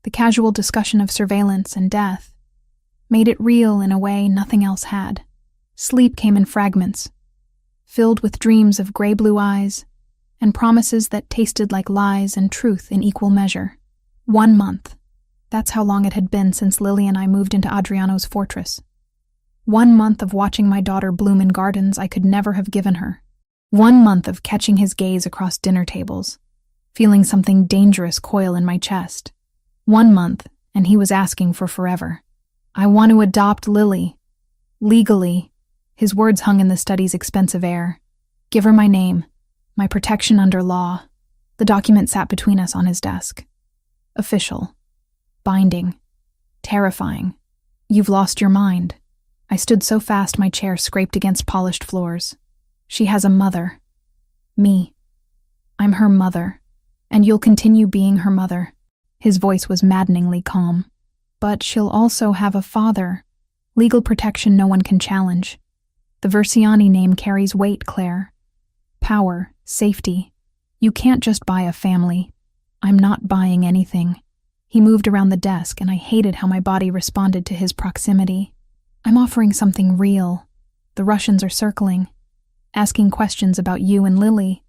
Speaker 1: the casual discussion of surveillance and death, made it real in a way nothing else had. Sleep came in fragments, filled with dreams of gray-blue eyes and promises that tasted like lies and truth in equal measure. 1 month. That's how long it had been since Lily and I moved into Adriano's fortress. 1 month of watching my daughter bloom in gardens I could never have given her. 1 month of catching his gaze across dinner tables, feeling something dangerous coil in my chest. 1 month, and he was asking for forever. I want to adopt Lily. Legally. His words hung in the study's expensive air. Give her my name, my protection under law. The document sat between us on his desk. Official. Binding. Terrifying. You've lost your mind. I stood so fast my chair scraped against polished floors. She has a mother. Me. I'm her mother, and you'll continue being her mother. His voice was maddeningly calm. But she'll also have a father. Legal protection no one can challenge. The Versiani name carries weight, Claire. Power, safety. You can't just buy a family. I'm not buying anything. He moved around the desk, and I hated how my body responded to his proximity. I'm offering something real. The Russians are circling, asking questions about you and Lily.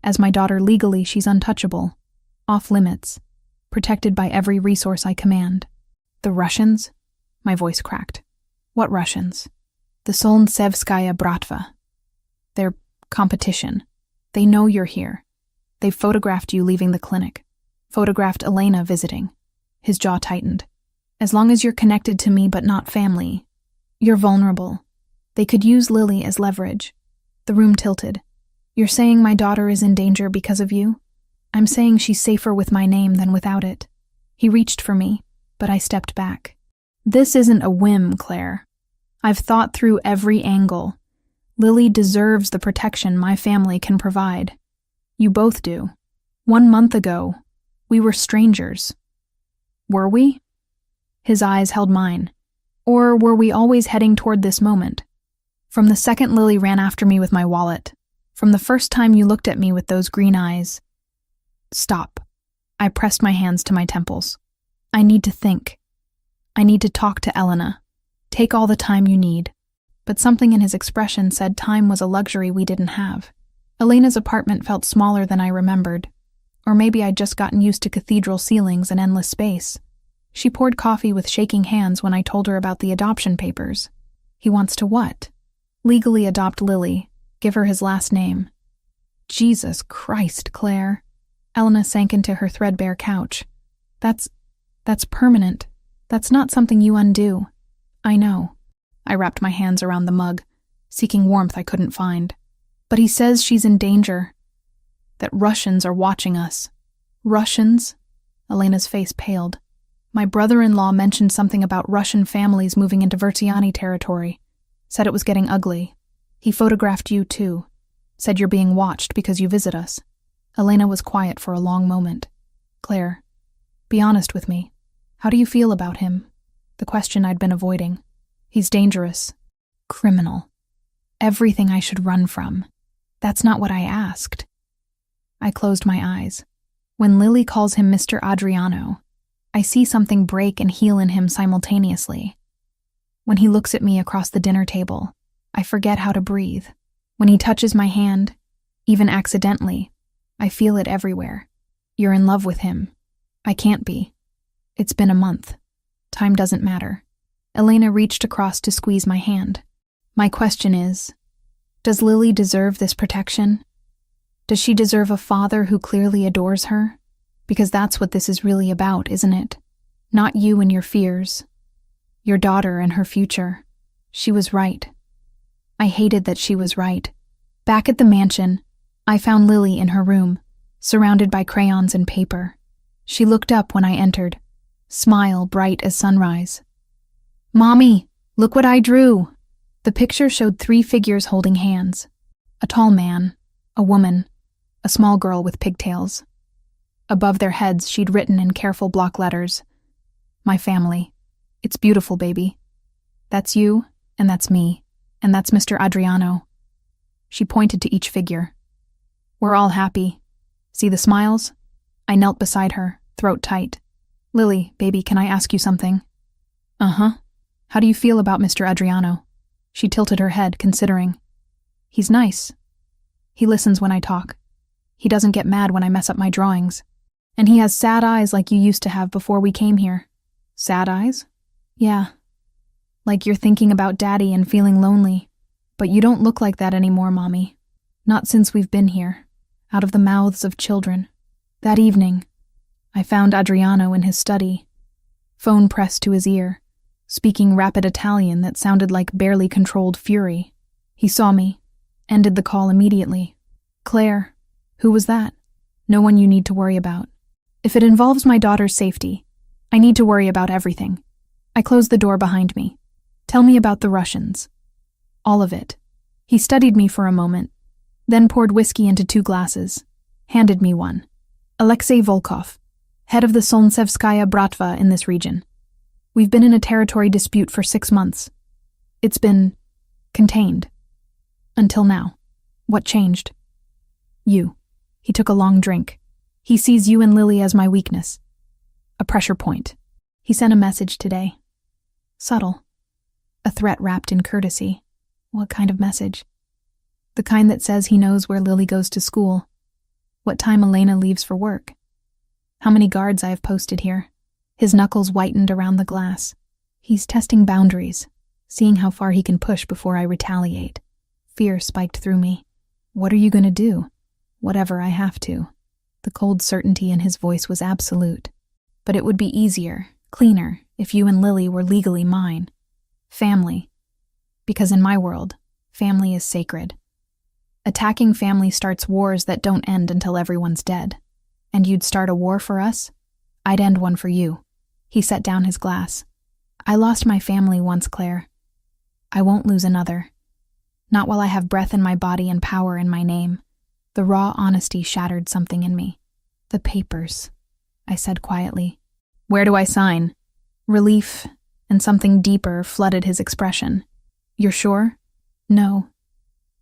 Speaker 1: As my daughter legally, she's untouchable, off limits, protected by every resource I command. The Russians? My voice cracked. What Russians? The Solntsevskaya Bratva. They're competition. They know you're here. They've photographed you leaving the clinic. Photographed Elena visiting. His jaw tightened. As long as you're connected to me but not family, you're vulnerable. They could use Lily as leverage. The room tilted. You're saying my daughter is in danger because of you? I'm saying she's safer with my name than without it. He reached for me, but I stepped back. This isn't a whim, Claire. I've thought through every angle. Lily deserves the protection my family can provide. You both do. 1 month ago, we were strangers. Were we? His eyes held mine. Or were we always heading toward this moment? From the second Lily ran after me with my wallet, from the first time you looked at me with those green eyes. Stop. I pressed my hands to my temples. I need to think. I need to talk to Elena. Take all the time you need. But something in his expression said time was a luxury we didn't have. Elena's apartment felt smaller than I remembered. Or maybe I'd just gotten used to cathedral ceilings and endless space. She poured coffee with shaking hands when I told her about the adoption papers. He wants to what? Legally adopt Lily. Give her his last name. Jesus Christ, Claire. Elena sank into her threadbare couch. That's permanent. That's not something you undo. I know. I wrapped my hands around the mug, seeking warmth I couldn't find. But he says she's in danger. That Russians are watching us. Russians? Elena's face paled. My brother-in-law mentioned something about Russian families moving into Versiani territory. Said it was getting ugly. He photographed you too. Said you're being watched because you visit us. Elena was quiet for a long moment. Claire, be honest with me. How do you feel about him? The question I'd been avoiding. He's dangerous. Criminal. Everything I should run from. That's not what I asked. I closed my eyes. When Lily calls him Mr. Adriano, I see something break and heal in him simultaneously. When he looks at me across the dinner table, I forget how to breathe. When he touches my hand, even accidentally, I feel it everywhere. You're in love with him. I can't be. It's been a month. Time doesn't matter. Elena reached across to squeeze my hand. My question is, does Lily deserve this protection? Does she deserve a father who clearly adores her? Because that's what this is really about, isn't it? Not you and your fears. Your daughter and her future. She was right. I hated that she was right. Back at the mansion, I found Lily in her room, surrounded by crayons and paper. She looked up when I entered, smile bright as sunrise. Mommy, look what I drew! The picture showed 3 figures holding hands. A tall man, a woman, a small girl with pigtails. Above their heads, she'd written in careful block letters, "My family. It's beautiful, baby. That's you, and that's me, and that's Mr. Adriano." She pointed to each figure. We're all happy. See the smiles? I knelt beside her, throat tight. Lily, baby, can I ask you something? Uh-huh. How do you feel about Mr. Adriano? She tilted her head, considering. He's nice. He listens when I talk. He doesn't get mad when I mess up my drawings. And he has sad eyes like you used to have before we came here. Sad eyes? Yeah. Like you're thinking about Daddy and feeling lonely. But you don't look like that anymore, Mommy. Not since we've been here, out of the mouths of children. That evening, I found Adriano in his study, phone pressed to his ear, speaking rapid Italian that sounded like barely controlled fury. He saw me, ended the call immediately. "Claire, who was that? No one you need to worry about. If it involves my daughter's safety, I need to worry about everything." I closed the door behind me. "Tell me about the Russians." "All of it." He studied me for a moment, then poured whiskey into 2 glasses, handed me one. "Alexei Volkov, head of the Solnsevskaya Bratva in this region. We've been in a territory dispute for 6 months. It's been contained. Until now. What changed?" "You." He took a long drink. "He sees you and Lily as my weakness. A pressure point. He sent a message today. Subtle. A threat wrapped in courtesy. What kind of message? The kind that says he knows where Lily goes to school, what time Elena leaves for work, how many guards I have posted here." His knuckles whitened around the glass. He's testing boundaries, seeing how far he can push before I retaliate. Fear spiked through me. "What are you going to do?" "Whatever I have to." The cold certainty in his voice was absolute. "But it would be easier, cleaner, if you and Lily were legally mine. Family. Because in my world, family is sacred. Attacking family starts wars that don't end until everyone's dead. And you'd start a war for us? I'd end one for you." He set down his glass. "I lost my family once, Claire. I won't lose another. Not while I have breath in my body and power in my name." The raw honesty shattered something in me. "The papers," I said quietly. "Where do I sign?" Relief and something deeper flooded his expression. "You're sure?" "No.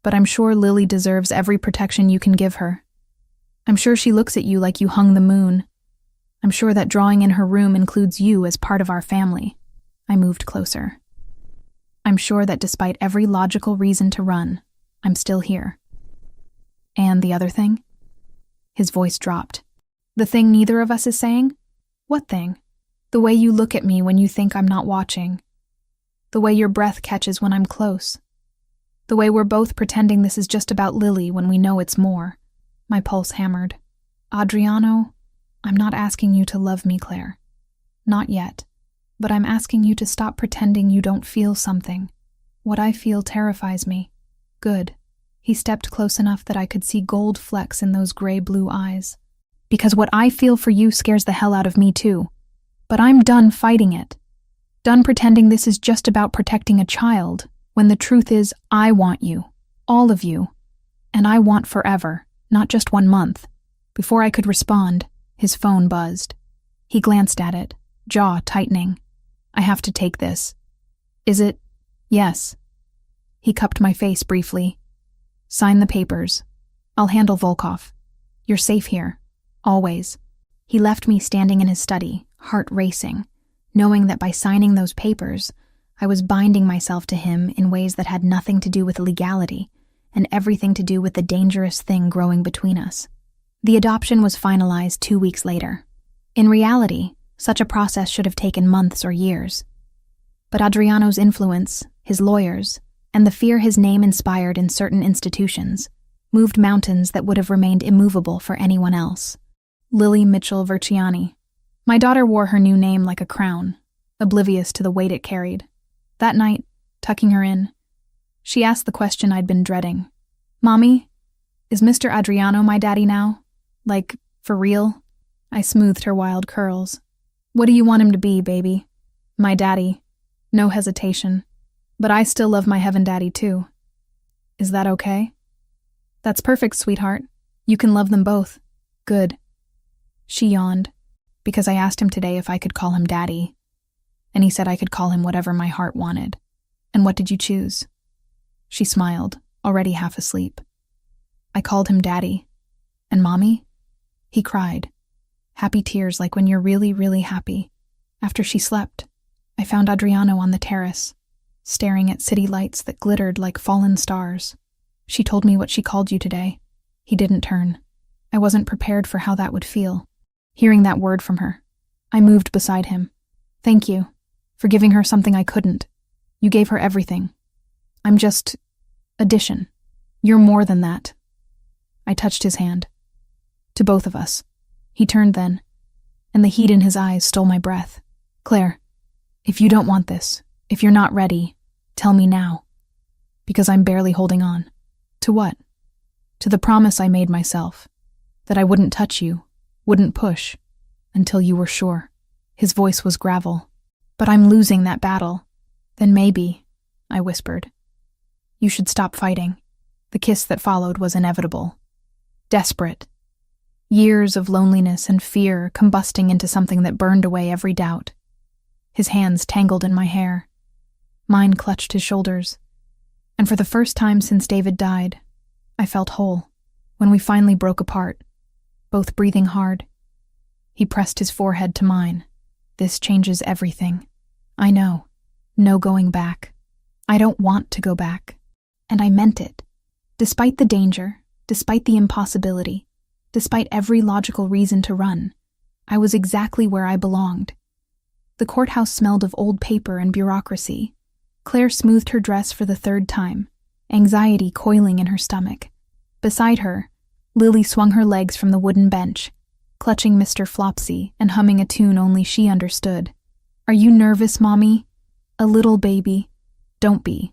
Speaker 1: But I'm sure Lily deserves every protection you can give her. I'm sure she looks at you like you hung the moon. I'm sure that drawing in her room includes you as part of our family." I moved closer. "I'm sure that despite every logical reason to run, I'm still here." "And the other thing?" His voice dropped. "The thing neither of us is saying?" "What thing?" "The way you look at me when you think I'm not watching. The way your breath catches when I'm close. The way we're both pretending this is just about Lily when we know it's more." My pulse hammered. "Adriano, I'm not asking you to love me, Claire. Not yet. But I'm asking you to stop pretending you don't feel something. What I feel terrifies me." "Good." He stepped close enough that I could see gold flecks in those gray-blue eyes. "Because what I feel for you scares the hell out of me too. But I'm done fighting it. Done pretending this is just about protecting a child, when the truth is I want you. All of you. And I want forever, not just 1 month." Before I could respond, his phone buzzed. He glanced at it, jaw tightening. "I have to take this." "Is it?" "Yes." He cupped my face briefly. "Sign the papers. I'll handle Volkov. You're safe here. Always." He left me standing in his study, heart racing, knowing that by signing those papers, I was binding myself to him in ways that had nothing to do with legality and everything to do with the dangerous thing growing between us. The adoption was finalized 2 weeks later. In reality, such a process should have taken months or years. But Adriano's influence, his lawyers, and the fear his name inspired in certain institutions moved mountains that would have remained immovable for anyone else. Lily Mitchell Verciani. My daughter wore her new name like a crown, oblivious to the weight it carried. That night, tucking her in, she asked the question I'd been dreading. "Mommy, is Mr. Adriano my daddy now? Like, for real?" I smoothed her wild curls. "What do you want him to be, baby?" "My daddy." No hesitation. "But I still love my heaven daddy too." "Is that okay?" "That's perfect, sweetheart. You can love them both." "Good." She yawned, because I asked him today if I could call him daddy, and he said I could call him whatever my heart wanted. "And what did you choose?" She smiled, already half asleep. "I called him daddy." "And mommy?" He cried. Happy tears like when you're really, really happy. After she slept, I found Adriano on the terrace, staring at city lights that glittered like fallen stars. "She told me what she called you today." He didn't turn. I wasn't prepared for how that would feel, hearing that word from her. I moved beside him. "Thank you, for giving her something I couldn't. You gave her everything. I'm just addition. You're more than that." I touched his hand. To both of us. He turned then, and the heat in his eyes stole my breath. Claire, if you don't want this, if you're not ready, tell me now. Because I'm barely holding on. To what? To the promise I made myself. That I wouldn't touch you, wouldn't push, until you were sure. His voice was gravel. But I'm losing that battle. Then maybe, I whispered. You should stop fighting. The kiss that followed was inevitable. Desperate. Years of loneliness and fear combusting into something that burned away every doubt. His hands tangled in my hair. Mine clutched his shoulders. And for the first time since David died, I felt whole. When we finally broke apart, both breathing hard, he pressed his forehead to mine. This changes everything. I know. No going back. I don't want to go back. And I meant it. Despite the danger, despite the impossibility, despite every logical reason to run, I was exactly where I belonged. The courthouse smelled of old paper and bureaucracy. Claire smoothed her dress for the third time, anxiety coiling in her stomach. Beside her, Lily swung her legs from the wooden bench, clutching Mr. Flopsy and humming a tune only she understood. Are you nervous, Mommy? A little baby. Don't be.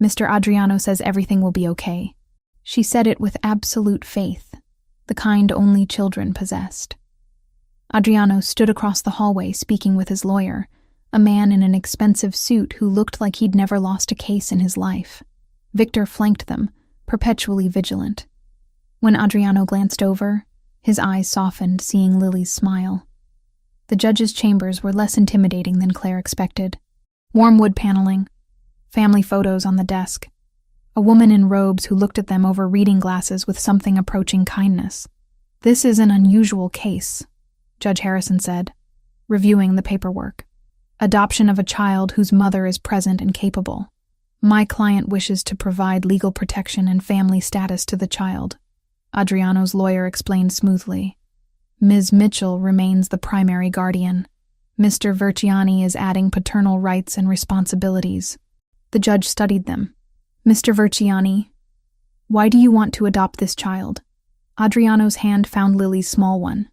Speaker 1: Mr. Adriano says everything will be okay. She said it with absolute faith, the kind only children possessed. Adriano stood across the hallway speaking with his lawyer, a man in an expensive suit who looked like he'd never lost a case in his life. Victor flanked them, perpetually vigilant. When Adriano glanced over, his eyes softened, seeing Lily's smile. The judge's chambers were less intimidating than Claire expected. Warm wood paneling, family photos on the desk, a woman in robes who looked at them over reading glasses with something approaching kindness. This is an unusual case, Judge Harrison said, reviewing the paperwork. Adoption of a child whose mother is present and capable. My client wishes to provide legal protection and family status to the child, Adriano's lawyer explained smoothly. Ms. Mitchell remains the primary guardian. Mr. Verciani is adding paternal rights and responsibilities. The judge studied them. Mr. Verciani, why do you want to adopt this child? Adriano's hand found Lily's small one.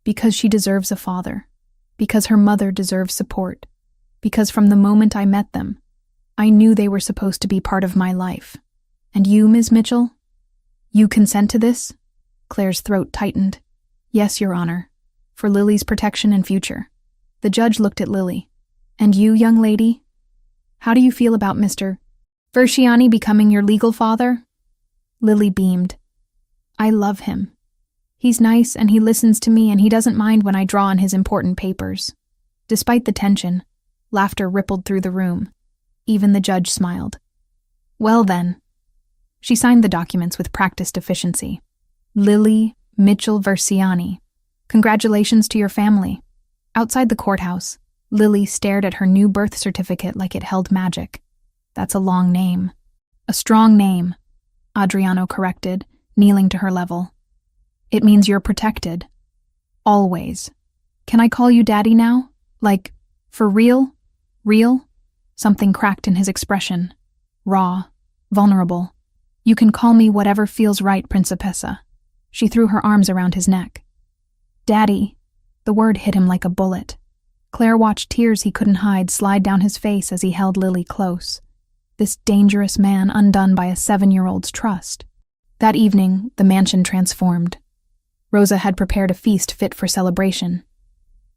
Speaker 1: Because she deserves a father. Because her mother deserves support. Because from the moment I met them, I knew they were supposed to be part of my life. And you, Ms. Mitchell? You consent to this? Claire's throat tightened. Yes, Your Honor. For Lily's protection and future. The judge looked at Lily. And you, young lady? How do you feel about Mr. Verciani becoming your legal father? Lily beamed. I love him. He's nice and he listens to me and he doesn't mind when I draw on his important papers. Despite the tension, laughter rippled through the room. Even the judge smiled. Well then. She signed the documents with practiced efficiency. Lily Mitchell Verciani. Congratulations to your family. Outside the courthouse, Lily stared at her new birth certificate like it held magic. That's a long name. A strong name, Adriano corrected, kneeling to her level. It means you're protected. Always. Can I call you Daddy now? Like, for real? Real? Something cracked in his expression. Raw. Vulnerable. You can call me whatever feels right, Principessa. She threw her arms around his neck. Daddy. The word hit him like a bullet. Claire watched tears he couldn't hide slide down his face as he held Lily close. This dangerous man undone by a 7-year-old's trust. That evening, the mansion transformed. Rosa had prepared a feast fit for celebration.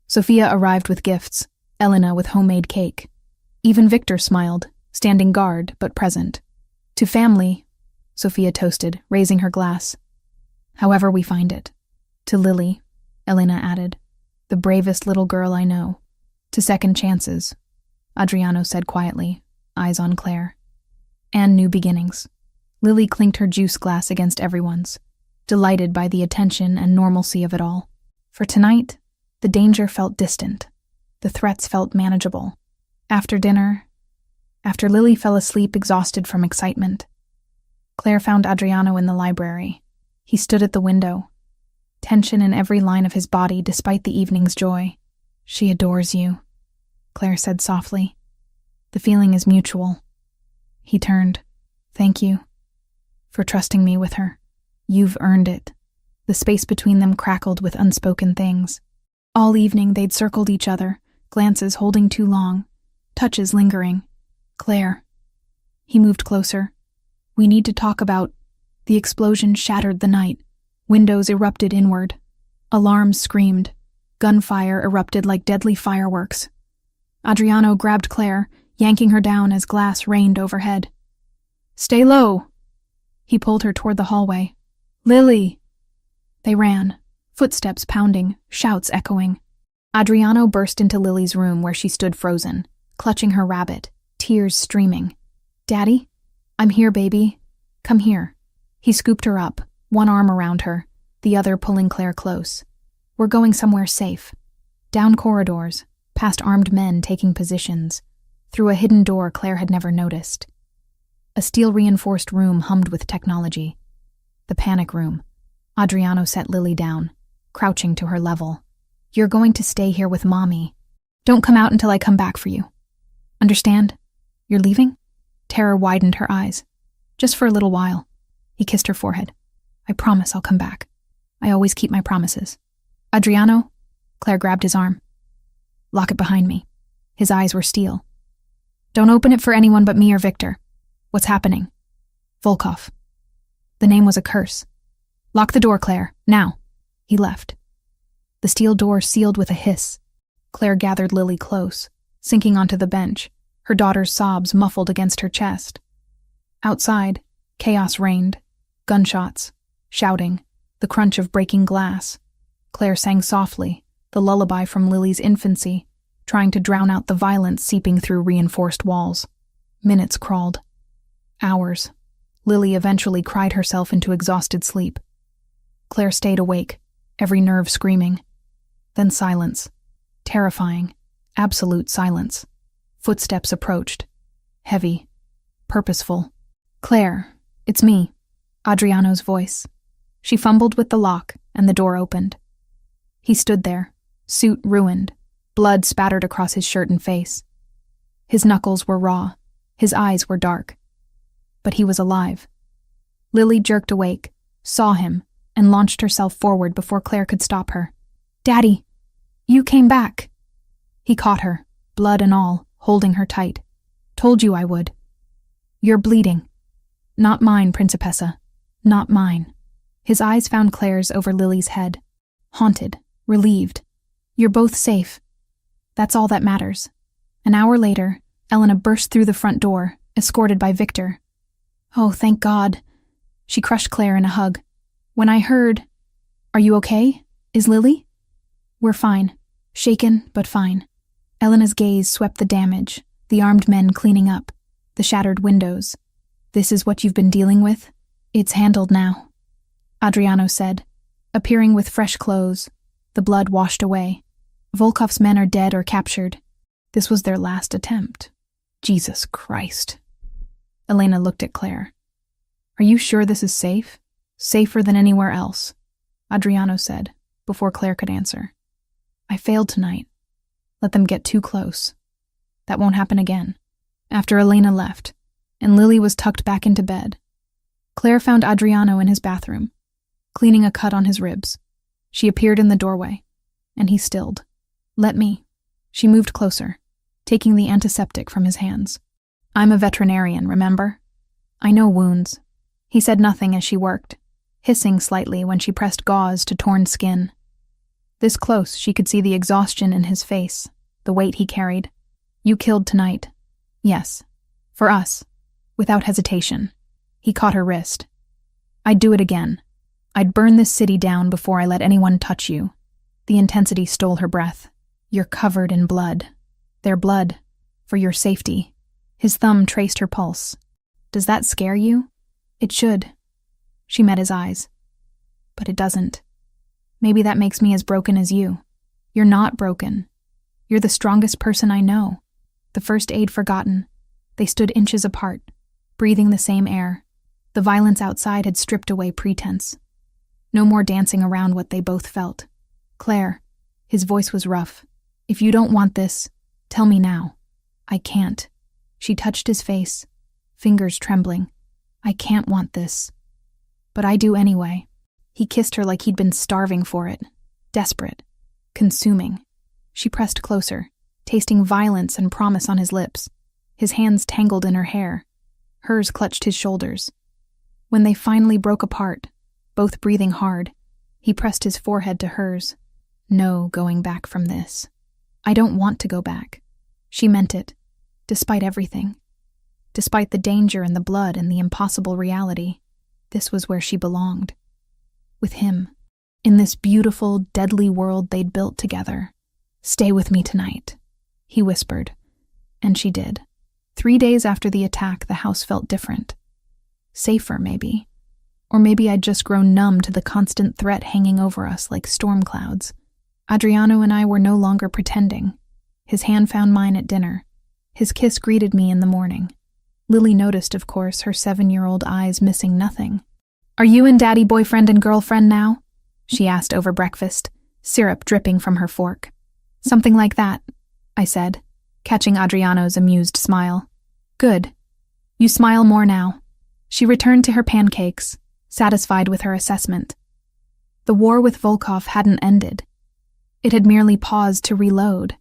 Speaker 1: Sophia arrived with gifts, Elena with homemade cake. Even Victor smiled, standing guard but present. To family, Sophia toasted, raising her glass. However we find it. To Lily, Elena added. The bravest little girl I know. To second chances, Adriano said quietly, eyes on Claire. And new beginnings. Lily clinked her juice glass against everyone's, delighted by the attention and normalcy of it all. For tonight, the danger felt distant. The threats felt manageable. After dinner, after Lily fell asleep exhausted from excitement, Claire found Adriano in the library. He stood at the window, tension in every line of his body despite the evening's joy. She adores you, Claire said softly. The feeling is mutual. He turned. Thank you. For trusting me with her. You've earned it." The space between them crackled with unspoken things. All evening they'd circled each other, glances holding too long, touches lingering. "Claire." He moved closer. "We need to talk about—" The explosion shattered the night. Windows erupted inward. Alarms screamed. Gunfire erupted like deadly fireworks. Adriano grabbed Claire, yanking her down as glass rained overhead. "Stay low!" He pulled her toward the hallway. "Lily!" They ran, footsteps pounding, shouts echoing. Adriano burst into Lily's room where she stood frozen, clutching her rabbit, tears streaming. "Daddy? I'm here, baby. Come here." He scooped her up, one arm around her, the other pulling Claire close. "We're going somewhere safe." Down corridors, past armed men taking positions, through a hidden door Claire had never noticed. A steel-reinforced room hummed with technology. The panic room. Adriano set Lily down, crouching to her level. "You're going to stay here with Mommy. Don't come out until I come back for you. Understand? You're leaving?" Terror widened her eyes. "Just for a little while." He kissed her forehead. "I promise I'll come back. I always keep my promises." "Adriano?" Claire grabbed his arm. "Lock it behind me." His eyes were steel. "Don't open it for anyone but me or Victor." "What's happening?" "Volkov." The name was a curse. "Lock the door, Claire, now." He left. The steel door sealed with a hiss. Claire gathered Lily close, sinking onto the bench, her daughter's sobs muffled against her chest. Outside, chaos reigned. Gunshots, shouting, the crunch of breaking glass. Claire sang softly, the lullaby from Lily's infancy, trying to drown out the violence seeping through reinforced walls. Minutes crawled. Hours. Lily eventually cried herself into exhausted sleep. Claire stayed awake, every nerve screaming. Then silence. Terrifying, absolute silence. Footsteps approached. Heavy, purposeful. "Claire, it's me." Adriano's voice. She fumbled with the lock, and the door opened. He stood there, suit ruined, blood spattered across his shirt and face. His knuckles were raw, his eyes were dark. But he was alive. Lily jerked awake, saw him, and launched herself forward before Claire could stop her. "Daddy, you came back." He caught her, blood and all, holding her tight. "Told you I would." "You're bleeding." "Not mine, Principessa. Not mine." His eyes found Claire's over Lily's head. Haunted, relieved. "You're both safe. That's all that matters." An hour later, Elena burst through the front door, escorted by Victor. "Oh, thank God." She crushed Claire in a hug. "When I heard—" "Are you okay? Is Lily?" "We're fine. Shaken, but fine." Elena's gaze swept the damage, the armed men cleaning up, the shattered windows. "This is what you've been dealing with? It's handled now," Adriano said, appearing with fresh clothes, the blood washed away. "Volkov's men are dead or captured. This was their last attempt." "Jesus Christ." Elena looked at Claire. "Are you sure this is safe? Safer than anywhere else?" Adriano said, before Claire could answer. "I failed tonight. Let them get too close. That won't happen again." After Elena left, and Lily was tucked back into bed, Claire found Adriano in his bathroom, cleaning a cut on his ribs. She appeared in the doorway, and he stilled. "Let me." She moved closer, taking the antiseptic from his hands. "I'm a veterinarian, remember? I know wounds." He said nothing as she worked, hissing slightly when she pressed gauze to torn skin. This close, she could see the exhaustion in his face, the weight he carried. "You killed tonight." "Yes. For us. Without hesitation." He caught her wrist. "I'd do it again. I'd burn this city down before I let anyone touch you." The intensity stole her breath. "You're covered in blood. Their blood. For your safety." His thumb traced her pulse. "Does that scare you?" "It should." She met his eyes. "But it doesn't. Maybe that makes me as broken as you." "You're not broken. You're the strongest person I know." The first aid forgotten, they stood inches apart, breathing the same air. The violence outside had stripped away pretense. No more dancing around what they both felt. "Claire," his voice was rough, "if you don't want this, tell me now." "I can't." She touched his face, fingers trembling. "I can't want this." But I do anyway. He kissed her like he'd been starving for it. Desperate. Consuming. She pressed closer, tasting violence and promise on his lips. His hands tangled in her hair. Hers clutched his shoulders. When they finally broke apart, both breathing hard, he pressed his forehead to hers. No going back from this. I don't want to go back. She meant it, despite everything. Despite the danger and the blood and the impossible reality, this was where she belonged. With him, in this beautiful, deadly world they'd built together. Stay with me tonight, he whispered, and she did. 3 days after the attack, the house felt different. Safer, maybe. Or maybe I'd just grown numb to the constant threat hanging over us like storm clouds. Adriano and I were no longer pretending. His hand found mine at dinner. His kiss greeted me in the morning. Lily noticed, of course, her 7-year-old eyes missing nothing. "Are you and Daddy boyfriend and girlfriend now?" she asked over breakfast, syrup dripping from her fork. "Something like that," I said, catching Adriano's amused smile. "Good. You smile more now." She returned to her pancakes, satisfied with her assessment. The war with Volkov hadn't ended. It had merely paused to reload.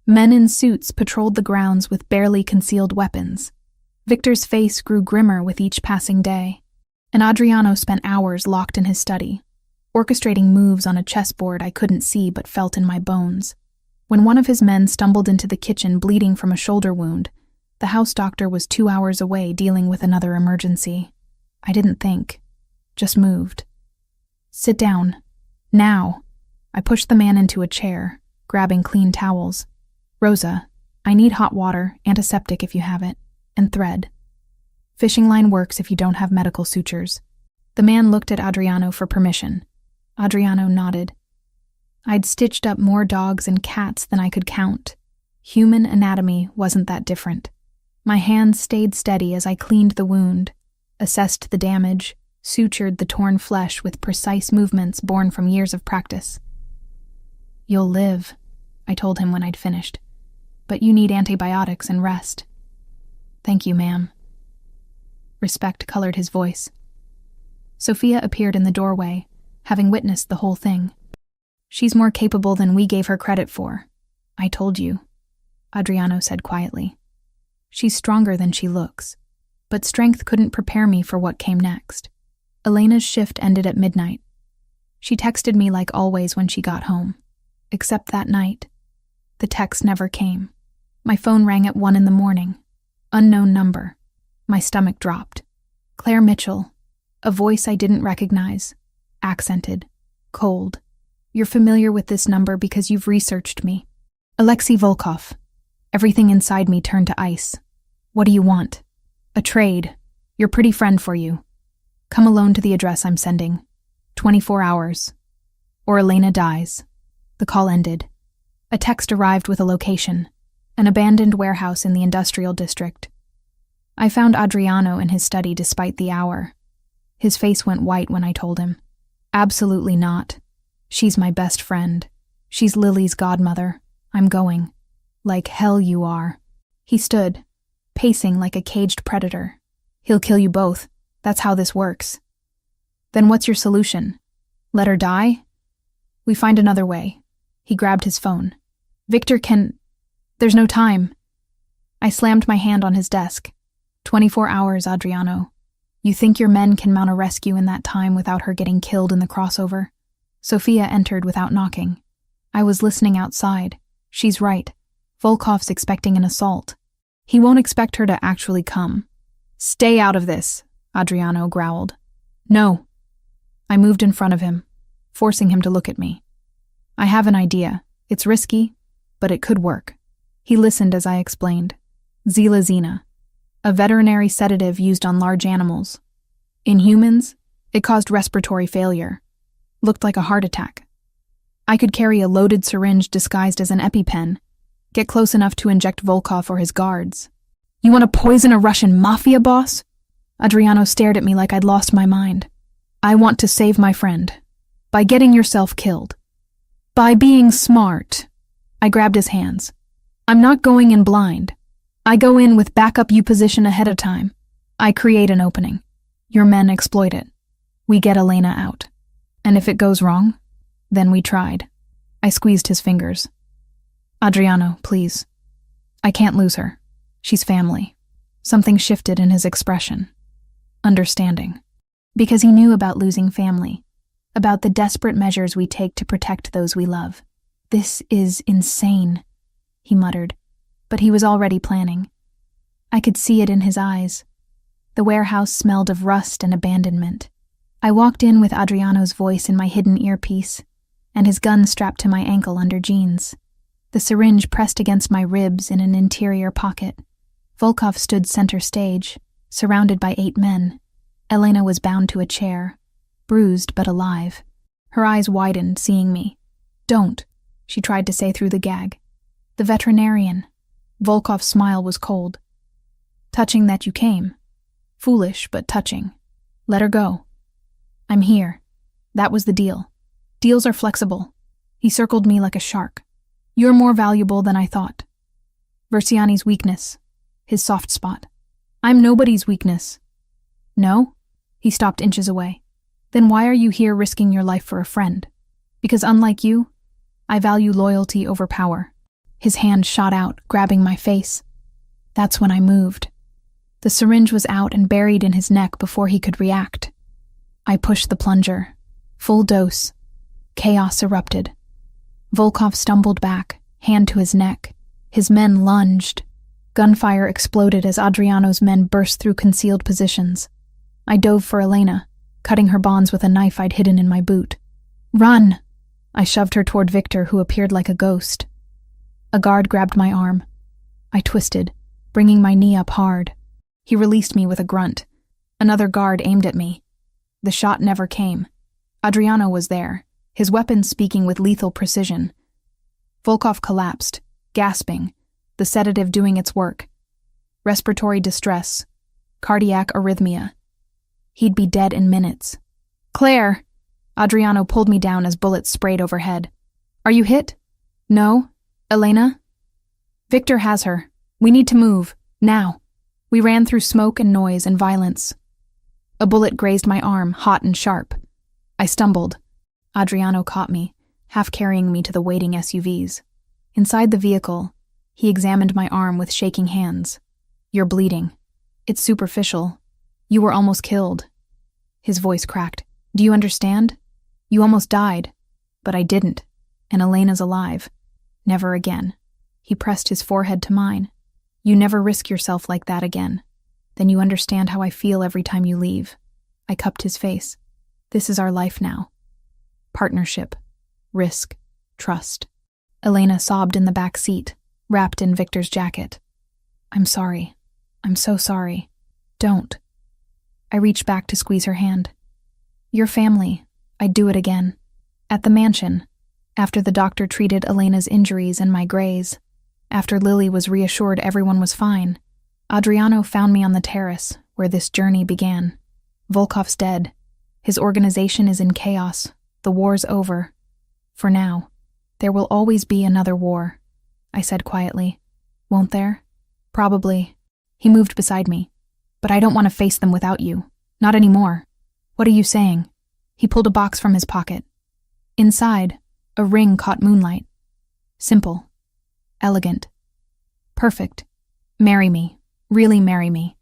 Speaker 1: Men in suits patrolled the grounds with barely concealed weapons. Victor's face grew grimmer with each passing day, and Adriano spent hours locked in his study, orchestrating moves on a chessboard I couldn't see but felt in my bones. When one of his men stumbled into the kitchen bleeding from a shoulder wound, the house doctor was 2 hours away dealing with another emergency. I didn't think, just moved. "Sit down. Now." I pushed the man into a chair, grabbing clean towels. "Rosa, I need hot water, antiseptic if you have it, and thread. Fishing line works if you don't have medical sutures." The man looked at Adriano for permission. Adriano nodded. I'd stitched up more dogs and cats than I could count. Human anatomy wasn't that different. My hands stayed steady as I cleaned the wound, assessed the damage, sutured the torn flesh with precise movements born from years of practice. "You'll live," I told him when I'd finished. "But you need antibiotics and rest." "Thank you, ma'am." Respect colored his voice. Sophia appeared in the doorway, having witnessed the whole thing. "She's more capable than we gave her credit for. I told you," Adriano said quietly. "She's stronger than she looks." But strength couldn't prepare me for what came next. Elena's shift ended at midnight. She texted me like always when she got home. Except that night. The text never came. My phone rang at 1 a.m. Unknown number. My stomach dropped. Claire Mitchell. A voice I didn't recognize. Accented. Cold. "You're familiar with this number because you've researched me." "Alexei Volkov." Everything inside me turned to ice. "What do you want?" "A trade. Your pretty friend for you. Come alone to the address I'm sending. 24 hours. Or Elena dies." The call ended. A text arrived with a location. An abandoned warehouse in the industrial district. I found Adriano in his study despite the hour. His face went white when I told him. "Absolutely not. She's my best friend. She's Lily's godmother. I'm going." "Like hell you are." He stood, pacing like a caged predator. "He'll kill you both. That's how this works." "Then what's your solution? Let her die?" "We find another way." He grabbed his phone. "Victor can... There's no time." I slammed my hand on his desk. 24 hours, Adriano. You think your men can mount a rescue in that time without her getting killed in the crossover?" Sophia entered without knocking. I was listening outside. She's right. Volkov's expecting an assault. He won't expect her to actually come. "Stay out of this," Adriano growled. "No." I moved in front of him, forcing him to look at me. "I have an idea. It's risky, but it could work." He listened as I explained. Xylazina, a veterinary sedative used on large animals. In humans, it caused respiratory failure. Looked like a heart attack. I could carry a loaded syringe disguised as an EpiPen, get close enough to inject Volkov or his guards. "You want to poison a Russian mafia boss?" Adriano stared at me like I'd lost my mind. "I want to save my friend. By getting yourself killed. By being smart." I grabbed his hands. "I'm not going in blind. I go in with backup you position ahead of time. I create an opening. Your men exploit it. We get Elena out. And if it goes wrong, then we tried. I squeezed his fingers. Adriano, please. I can't lose her. She's family. Something shifted in his expression. Understanding. Because he knew about losing family, about the desperate measures we take to protect those we love. This is insane, he muttered, but he was already planning. I could see it in his eyes. The warehouse smelled of rust and abandonment. I walked in with Adriano's voice in my hidden earpiece, and his gun strapped to my ankle under jeans. The syringe pressed against my ribs in an interior pocket. Volkov stood center stage, surrounded by 8 men. Elena was bound to a chair, bruised but alive. Her eyes widened, seeing me. Don't, she tried to say through the gag. The veterinarian. Volkov's smile was cold. Touching that you came. Foolish, but touching. Let her go. I'm here. That was the deal. Deals are flexible. He circled me like a shark. You're more valuable than I thought. Versiani's weakness. His soft spot. I'm nobody's weakness. No? He stopped inches away. Then why are you here risking your life for a friend? Because unlike you, I value loyalty over power. His hand shot out, grabbing my face. That's when I moved. The syringe was out and buried in his neck before he could react. I pushed the plunger. Full dose. Chaos erupted. Volkov stumbled back, hand to his neck. His men lunged. Gunfire exploded as Adriano's men burst through concealed positions. I dove for Elena, cutting her bonds with a knife I'd hidden in my boot. Run! I shoved her toward Victor, who appeared like a ghost. A guard grabbed my arm. I twisted, bringing my knee up hard. He released me with a grunt. Another guard aimed at me. The shot never came. Adriano was there, his weapon speaking with lethal precision. Volkov collapsed, gasping, the sedative doing its work. Respiratory distress, cardiac arrhythmia. He'd be dead in minutes. Claire! Adriano pulled me down as bullets sprayed overhead. Are you hit? No? Elena? Victor has her. We need to move. Now. We ran through smoke and noise and violence. A bullet grazed my arm, hot and sharp. I stumbled. Adriano caught me, half carrying me to the waiting SUVs. Inside the vehicle, he examined my arm with shaking hands. You're bleeding. It's superficial. You were almost killed. His voice cracked. Do you understand? You almost died. But I didn't. And Elena's alive. Never again. He pressed his forehead to mine. You never risk yourself like that again. Then you understand how I feel every time you leave. I cupped his face. This is our life now. Partnership. Risk. Trust. Elena sobbed in the back seat, wrapped in Victor's jacket. I'm sorry. I'm so sorry. Don't. I reached back to squeeze her hand. Your family. I'd do it again. At the mansion. After the doctor treated Elena's injuries and my graze. After Lily was reassured everyone was fine. Adriano found me on the terrace, where this journey began. Volkov's dead. His organization is in chaos. The war's over. For now. There will always be another war, I said quietly. Won't there? Probably. He moved beside me. But I don't want to face them without you. Not anymore. What are you saying? He pulled a box from his pocket. Inside, a ring caught moonlight. Simple. Elegant. Perfect. Marry me. Really marry me.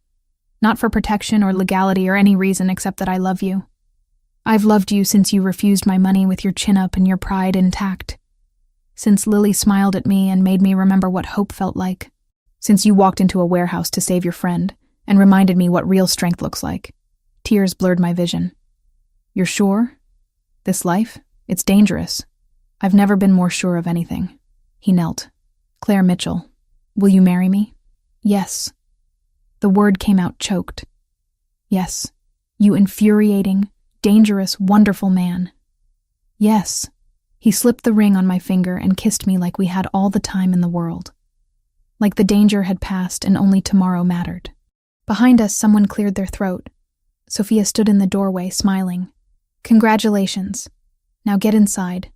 Speaker 1: Not for protection or legality or any reason except that I love you. I've loved you since you refused my money with your chin up and your pride intact. Since Lily smiled at me and made me remember what hope felt like. Since you walked into a warehouse to save your friend and reminded me what real strength looks like. Tears blurred my vision. You're sure? This life? It's dangerous. I've never been more sure of anything. He knelt. Claire Mitchell, will you marry me? Yes. The word came out choked. Yes. You infuriating, dangerous, wonderful man. Yes. He slipped the ring on my finger and kissed me like we had all the time in the world. Like the danger had passed and only tomorrow mattered. Behind us, someone cleared their throat. Sophia stood in the doorway, smiling. Congratulations. Now get inside.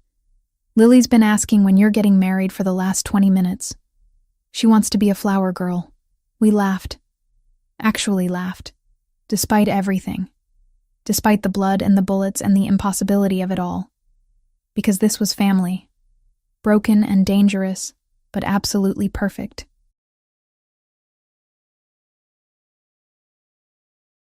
Speaker 1: Lily's been asking when you're getting married for the last 20 minutes. She wants to be a flower girl. We laughed. Actually laughed. Despite everything. despite the blood and the bullets and the impossibility of it all. Because this was family. Broken and dangerous, but absolutely perfect.